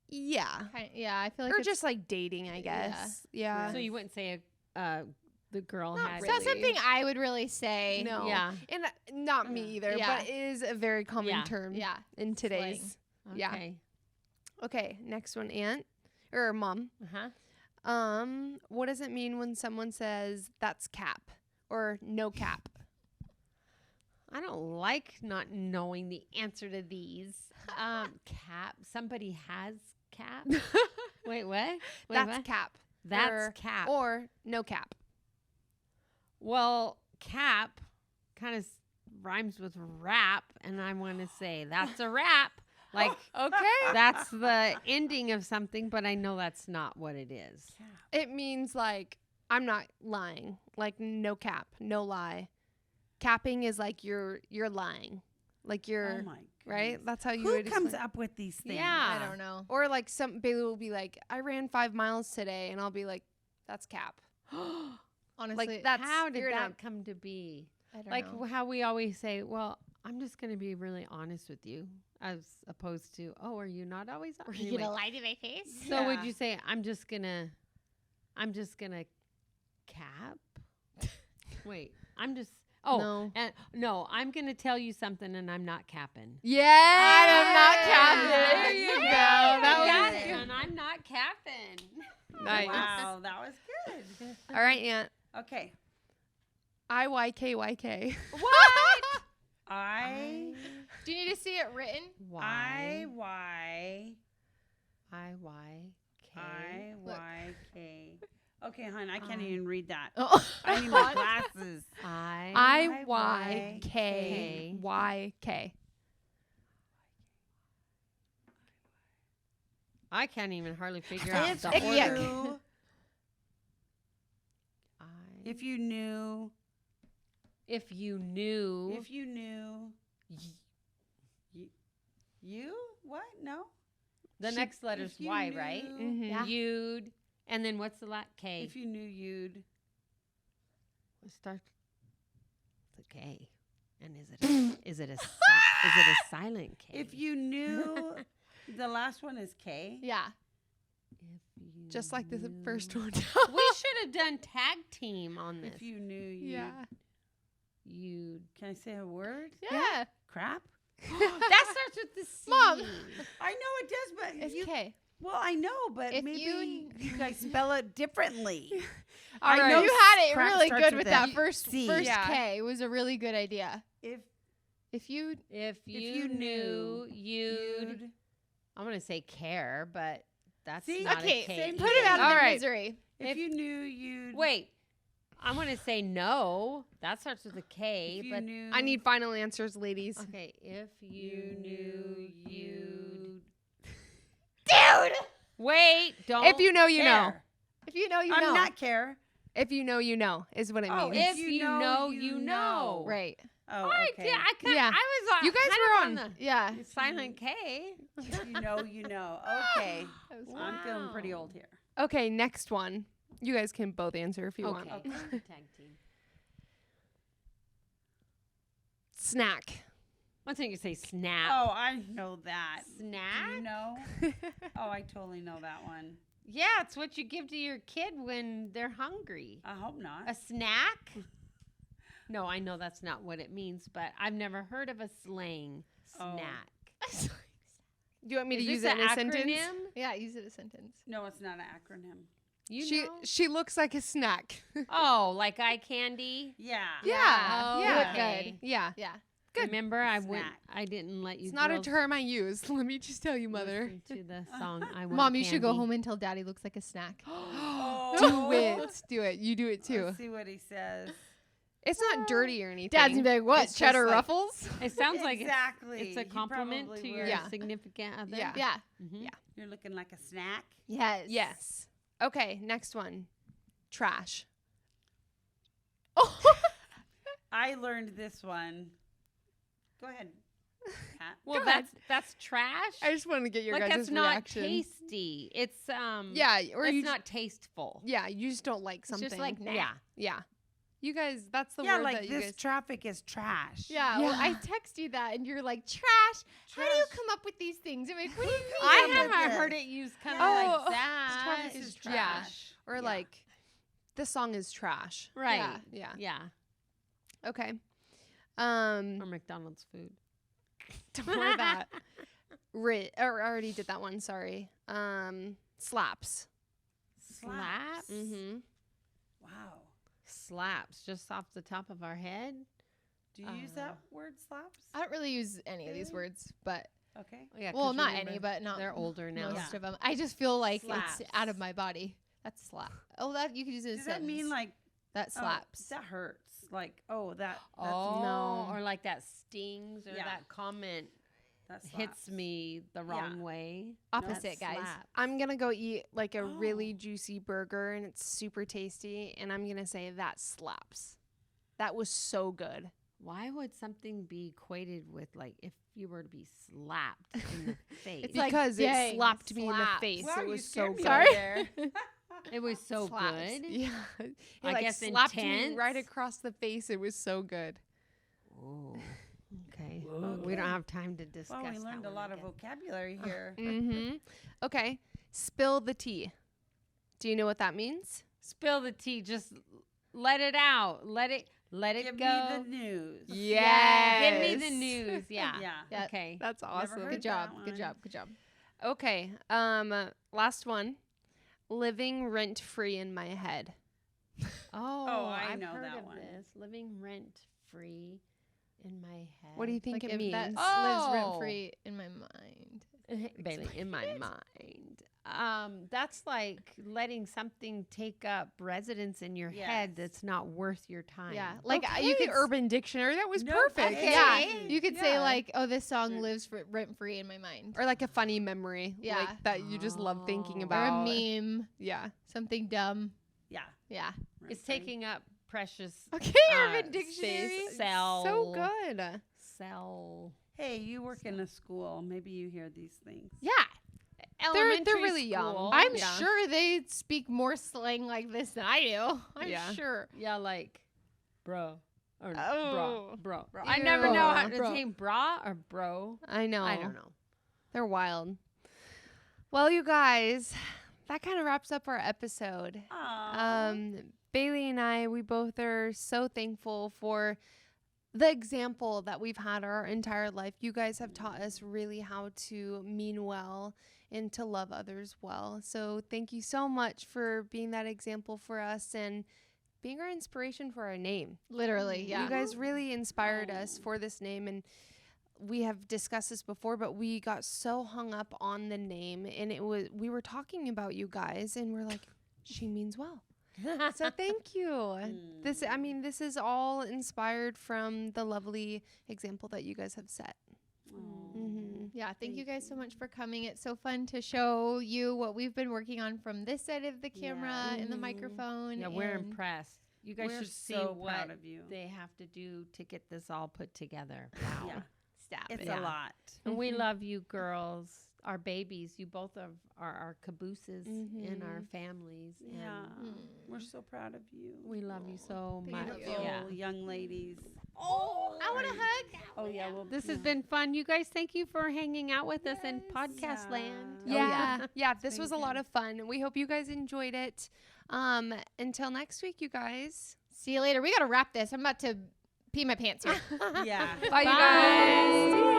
S4: Yeah,
S3: Yeah, I feel like
S4: or
S3: it's
S4: just like dating, I guess. Yeah.
S2: So you wouldn't say the girl
S4: Not
S2: had.
S3: it's not
S4: really.
S3: something I would really say.
S4: No.
S2: Yeah.
S4: And not me either,
S3: Yeah.
S4: but it is a very common
S2: Yeah.
S4: term
S3: Yeah.
S4: in today's. Yeah.
S2: Okay.
S4: Okay, next one, Aunt or Mom.
S2: Uh-huh.
S4: What does it mean when someone says that's cap or no cap?
S2: I don't like not knowing the answer to these. Cap. Somebody has cap. Wait, what? Wait,
S4: That's
S2: what?
S4: cap.
S2: That's
S4: or,
S2: cap.
S4: Or no cap.
S2: Well, cap kind of rhymes with rap, and I want to say that's a rap. Like,
S4: Okay.
S2: that's the ending of something, but I know that's not what it is.
S4: It means like I'm not lying. Like no cap, no lie. Capping is like you're lying. Like you're
S1: Oh my
S4: right?
S1: goodness.
S4: That's how you
S1: Who
S4: would
S1: comes
S4: explain-
S1: up with these things?
S2: Yeah.
S3: I don't know.
S4: Or like some Bailey will be like, I ran 5 miles today, and I'll be like, that's cap.
S3: Honestly,
S4: Like that's
S2: How did
S4: you're
S2: that
S4: not-
S2: come to be?
S3: I don't
S2: Like
S3: know.
S2: how we always say, well, I'm just going to be really honest with you, as opposed to, oh, are you not always honest?
S3: Are you gonna lie to my face?
S2: So would
S1: Yeah.
S2: you say, I'm just gonna cap? Wait, I'm just, oh,
S4: No.
S2: and no, I'm gonna tell you something and I'm not capping.
S4: Yeah, I'm not
S1: Yay!
S4: capping.
S1: There
S4: you
S1: you
S4: go.
S1: go.
S4: That
S2: I got
S4: was
S2: it, and I'm not capping.
S4: nice.
S1: Wow, that was good.
S4: All right, Aunt.
S1: Okay.
S4: IYKYK.
S2: What?
S3: Do you need to see it written?
S2: Y
S1: Y
S2: K.
S1: K. Okay, hon, I can't
S2: I-
S1: even read that.
S3: Oh,
S1: I need my glasses.
S4: IYKYK.
S2: I can't even hardly figure out
S1: If
S2: the order.
S1: you,
S2: I-
S1: if you knew,
S2: If you knew,
S1: if you knew, you what? No.
S2: the
S1: She-
S2: next letter's
S1: if you
S2: Y,
S1: knew-
S2: right?
S4: Mhm.
S3: Yeah.
S2: You'd, and then what's the K?
S1: If you knew, you'd.
S2: It starts with a K. And is it a silent K?
S1: If you knew, the last one is K.
S3: yeah.
S2: If you
S4: Just like the first
S2: knew-
S4: one.
S2: We should have done tag team on this.
S1: If you knew, you'd.
S4: Yeah.
S2: You'd.
S1: Can I say a word?
S3: Yeah.
S1: Crap.
S2: That starts with the C.
S3: Mom.
S1: I know it does, but
S3: It's
S1: you.
S3: K.
S1: Well, I know, but
S3: If
S1: maybe
S3: you-
S1: you guys spell it differently.
S3: I
S1: I
S3: know
S1: know
S3: you had it
S1: crap
S3: really
S1: starts
S3: good
S1: with
S3: with that
S1: a
S3: first
S1: C.
S3: Yeah. K. It was a really good idea.
S1: If
S3: If you
S2: If
S1: you
S2: you knew,
S1: knew,
S2: you'd. I'm gonna say care, but that's
S1: See?
S2: not
S3: okay,
S2: a K.
S1: same
S3: put it out of
S4: All
S3: the
S4: right.
S3: misery.
S1: if you knew, you'd.
S2: Wait, I'm gonna say no. That starts with a K,
S1: If you
S2: but
S1: knew,
S4: I need final answers, ladies.
S2: okay. If you knew, you'd.
S3: Dude!
S2: Wait, don't.
S4: If you know, you know.
S1: care.
S3: If you know, you
S1: I'm
S3: know.
S1: not care.
S4: If you know, you know is what it
S1: Oh,
S4: means.
S2: If you know, you know.
S3: Right.
S1: Oh,
S2: I
S1: okay.
S2: yeah. I was.
S4: You guys
S2: kind
S4: were
S2: of
S4: on-
S2: the
S3: Yeah.
S2: silent K.
S1: If you know, you know. Okay. I'm feeling pretty
S2: Wow.
S1: old here.
S4: Okay, next one. You guys can both answer if you want.
S2: Okay. Tag team.
S4: Snack.
S2: One thing you say snap.
S1: Oh, I know that. Do
S2: Snack?
S1: you know? Oh, I totally know that one.
S2: Yeah, it's what you give to your kid when they're hungry.
S1: I hope not.
S2: A snack? No, I know that's not what it means, but I've never heard of a slang
S1: Oh.
S2: snack.
S4: Do you want me to
S2: Is
S4: use
S2: this
S4: it in a
S2: an
S4: sentence?
S2: acronym?
S3: Yeah, use it as a sentence.
S1: No, it's not an acronym.
S2: You know?
S4: She looks like a snack.
S2: Oh, like eye candy?
S1: Yeah.
S4: Yeah.
S2: Oh,
S4: Yeah.
S2: okay.
S4: Yeah.
S3: Yeah.
S4: Good.
S2: Remember,
S1: Snack.
S2: I didn't let you.
S4: It's not a
S2: girls
S4: term I use. Let me just tell you, mother.
S2: listen to the song. I want
S3: Mom, you should go
S2: candy.
S3: home and tell Daddy looks like a snack.
S1: Oh.
S4: Do it. Do it. You do it too.
S1: Let's see what he says.
S4: It's not dirty or anything.
S3: Dad's gonna be like, what?
S1: It's just
S3: Cheddar
S1: like-
S3: ruffles?
S2: It sounds like
S1: exactly.
S2: it's a
S1: He
S2: compliment
S1: probably
S2: to
S1: would.
S2: your
S4: Yeah.
S2: significant other.
S4: Yeah.
S3: Yeah.
S2: Mhm.
S4: Yeah.
S1: You're looking like a snack.
S3: Yes.
S4: Yes. Okay, next one. Trash.
S1: I I learned this one. Go ahead, Pat.
S2: Well,
S4: Go ahead.
S2: that's trash.
S4: I just want to get your
S2: like
S4: guys'
S2: that's not
S4: reaction.
S2: tasty. It's
S4: Yeah, or
S2: it's
S4: you
S2: not tasteful.
S4: yeah, you just don't like
S2: It's
S4: something.
S2: just like
S3: nah.
S2: yeah.
S4: You guys, that's the
S1: Yeah,
S4: word
S1: like
S4: that you
S1: this
S4: guys.
S1: traffic is trash.
S3: Yeah, well,
S4: Yeah.
S3: I text you that, and you're like, trash. How do you
S1: Trash.
S3: come up with these things? I'm like, what do you mean?
S2: I
S1: Yeah, but
S2: haven't heard
S1: this-
S2: it used kind of
S1: Yeah.
S2: like
S4: Oh,
S2: that.
S1: Travis is
S4: Yeah.
S1: trash.
S4: Or
S1: Yeah.
S4: like, this song is trash.
S2: Right.
S3: Yeah.
S4: Yeah.
S2: Yeah.
S4: Okay.
S2: Or McDonald's food.
S4: Don't worry that. Or I already did that one. Sorry. Slaps.
S2: Slaps.
S4: Mm-hmm.
S1: Wow.
S2: Slaps just off the top of our head.
S1: Do you use that word, slaps?
S3: I don't really use any of these
S1: Really?
S3: words, but
S1: Okay.
S2: Yeah, 'cause
S3: well, not
S2: remember,
S3: any, but not
S2: they're older now.
S3: most
S1: Yeah.
S3: of them. I just feel like
S2: Slaps.
S3: it's out of my body. That's slap. Oh, that you could use it.
S1: Does that mean like
S3: that
S1: oh,
S3: slaps?
S1: that hurts? Like that's
S2: Oh,
S4: No.
S2: or like that stings, or
S1: Yeah.
S2: that comment
S1: that
S2: hits
S1: slaps.
S2: me the wrong way.
S3: Opposite,
S2: That
S3: guys.
S2: slaps.
S4: I'm going to go eat like a really
S1: Oh.
S4: juicy burger and it's super tasty. And I'm going to say that slaps. That was so good.
S2: Why would something be equated with like if you were to be slapped in the face?
S3: It's like,
S4: Because it
S3: dang,
S4: slapped me in the
S3: slaps.
S4: face.
S1: Wow,
S4: it
S1: you
S4: was so
S1: scared me
S4: good.
S1: right
S3: Sorry?
S1: there.
S2: It was so
S3: Slaps.
S2: good.
S4: Yeah. It
S2: I
S4: like
S2: guess
S4: slapped me right
S2: intense.
S4: across the face. It was so good.
S2: Oh, okay.
S1: Whoa.
S2: We don't have time to discuss.
S1: Well, we
S2: that
S1: learned a
S2: one
S1: lot of
S2: again.
S1: vocabulary here.
S4: Mm-hmm. Okay. Spill the tea. Do you know what that means?
S2: Spill the tea. Just let it out. Let it
S1: Give
S2: go.
S1: me the news.
S2: Give me the news. Yeah.
S1: Yeah.
S3: Yeah.
S2: Okay.
S4: That's awesome.
S1: heard
S3: Good job.
S1: that
S3: Good
S1: one.
S3: job. Good job.
S4: Okay. Last one. Living rent free in my head.
S2: Oh,
S1: I
S2: I've
S1: know
S2: heard
S1: that
S2: of
S1: one.
S2: this. Living rent free in my head.
S4: What do you think
S3: Like
S4: it
S3: if
S4: means?
S3: that lives
S2: Oh.
S3: rent free in my mind.
S2: Bailey, in my mind. That's like letting something take up residence in your head
S1: Yes.
S2: that's not worth your time.
S3: Yeah, like
S4: Okay,
S3: you could
S4: Urban Dictionary. That was
S1: No,
S4: perfect.
S1: okay.
S3: Yeah,
S1: Hey.
S3: you could say
S4: Yeah.
S3: like, "Oh, this song lives rent free in my mind,"
S4: Or like a funny memory.
S3: Yeah.
S4: Like that you just love thinking
S2: Oh.
S3: or a
S4: about.
S3: meme,
S4: Yeah.
S3: something dumb.
S1: Yeah.
S3: Yeah.
S2: It's
S1: Right.
S2: taking up precious
S3: Okay,
S2: Uh,
S3: Urban Dictionary.
S2: Cell.
S4: So good.
S2: Cell.
S1: Hey, you work in a school. Maybe you hear these things.
S3: Yeah,
S2: Elementary
S4: really young.
S2: school.
S3: I'm
S4: Yeah.
S3: sure they speak more slang like this than I do. I'm
S4: Yeah.
S3: sure.
S2: Yeah, like, bro. Or
S4: Oh.
S2: bro.
S3: Bro.
S2: I never know how
S3: Bro.
S2: to say bra or bro.
S4: I know.
S2: I don't know.
S4: They're wild. Well, you guys, that kind of wraps up our episode. Bailey and I, we both are so thankful for the example that we've had our entire life. You guys have taught us really how to mean well and to love others well. So thank you so much for being that example for us and being our inspiration for our name.
S3: Literally, yeah.
S4: You guys really inspired us
S1: Oh.
S4: for this name, and we have discussed this before, but we got so hung up on the name, and we were talking about you guys, and we're like, she means well. So thank you. This is all inspired from the lovely example that you guys have set. Mm-hmm.
S3: Yeah, thank you
S1: Thank
S3: guys so much for coming. It's so fun to show you what we've been working on from this side of the camera and the
S4: Mhm.
S3: microphone.
S2: Yeah, we're
S3: and
S2: impressed. You guys
S1: We're
S2: should see
S1: so
S2: what
S1: proud of you.
S2: they have to do to get this all put together. Wow.
S1: Yeah.
S3: Stop
S1: It's
S3: it.
S2: Yeah.
S1: a lot.
S2: And we
S4: Mhm.
S2: love you girls, our babies. You both are our cabooses in our families.
S1: Yeah.
S2: And
S1: We're so proud of you.
S2: we love you so
S3: Thank
S2: much.
S3: you.
S2: Yeah.
S1: Young ladies.
S3: Oh, I want a hug.
S1: Oh yeah. Well,
S2: This has been fun. You guys, thank you for hanging out with us in podcast
S1: Yeah.
S2: land.
S4: Yeah. Yeah, this
S1: been
S4: was a lot
S1: good.
S4: of fun. We hope you guys enjoyed it. Until next week, you guys.
S3: See you later. We got to wrap this. I'm about to pee my pants here.
S1: Yeah.
S4: Bye, you guys.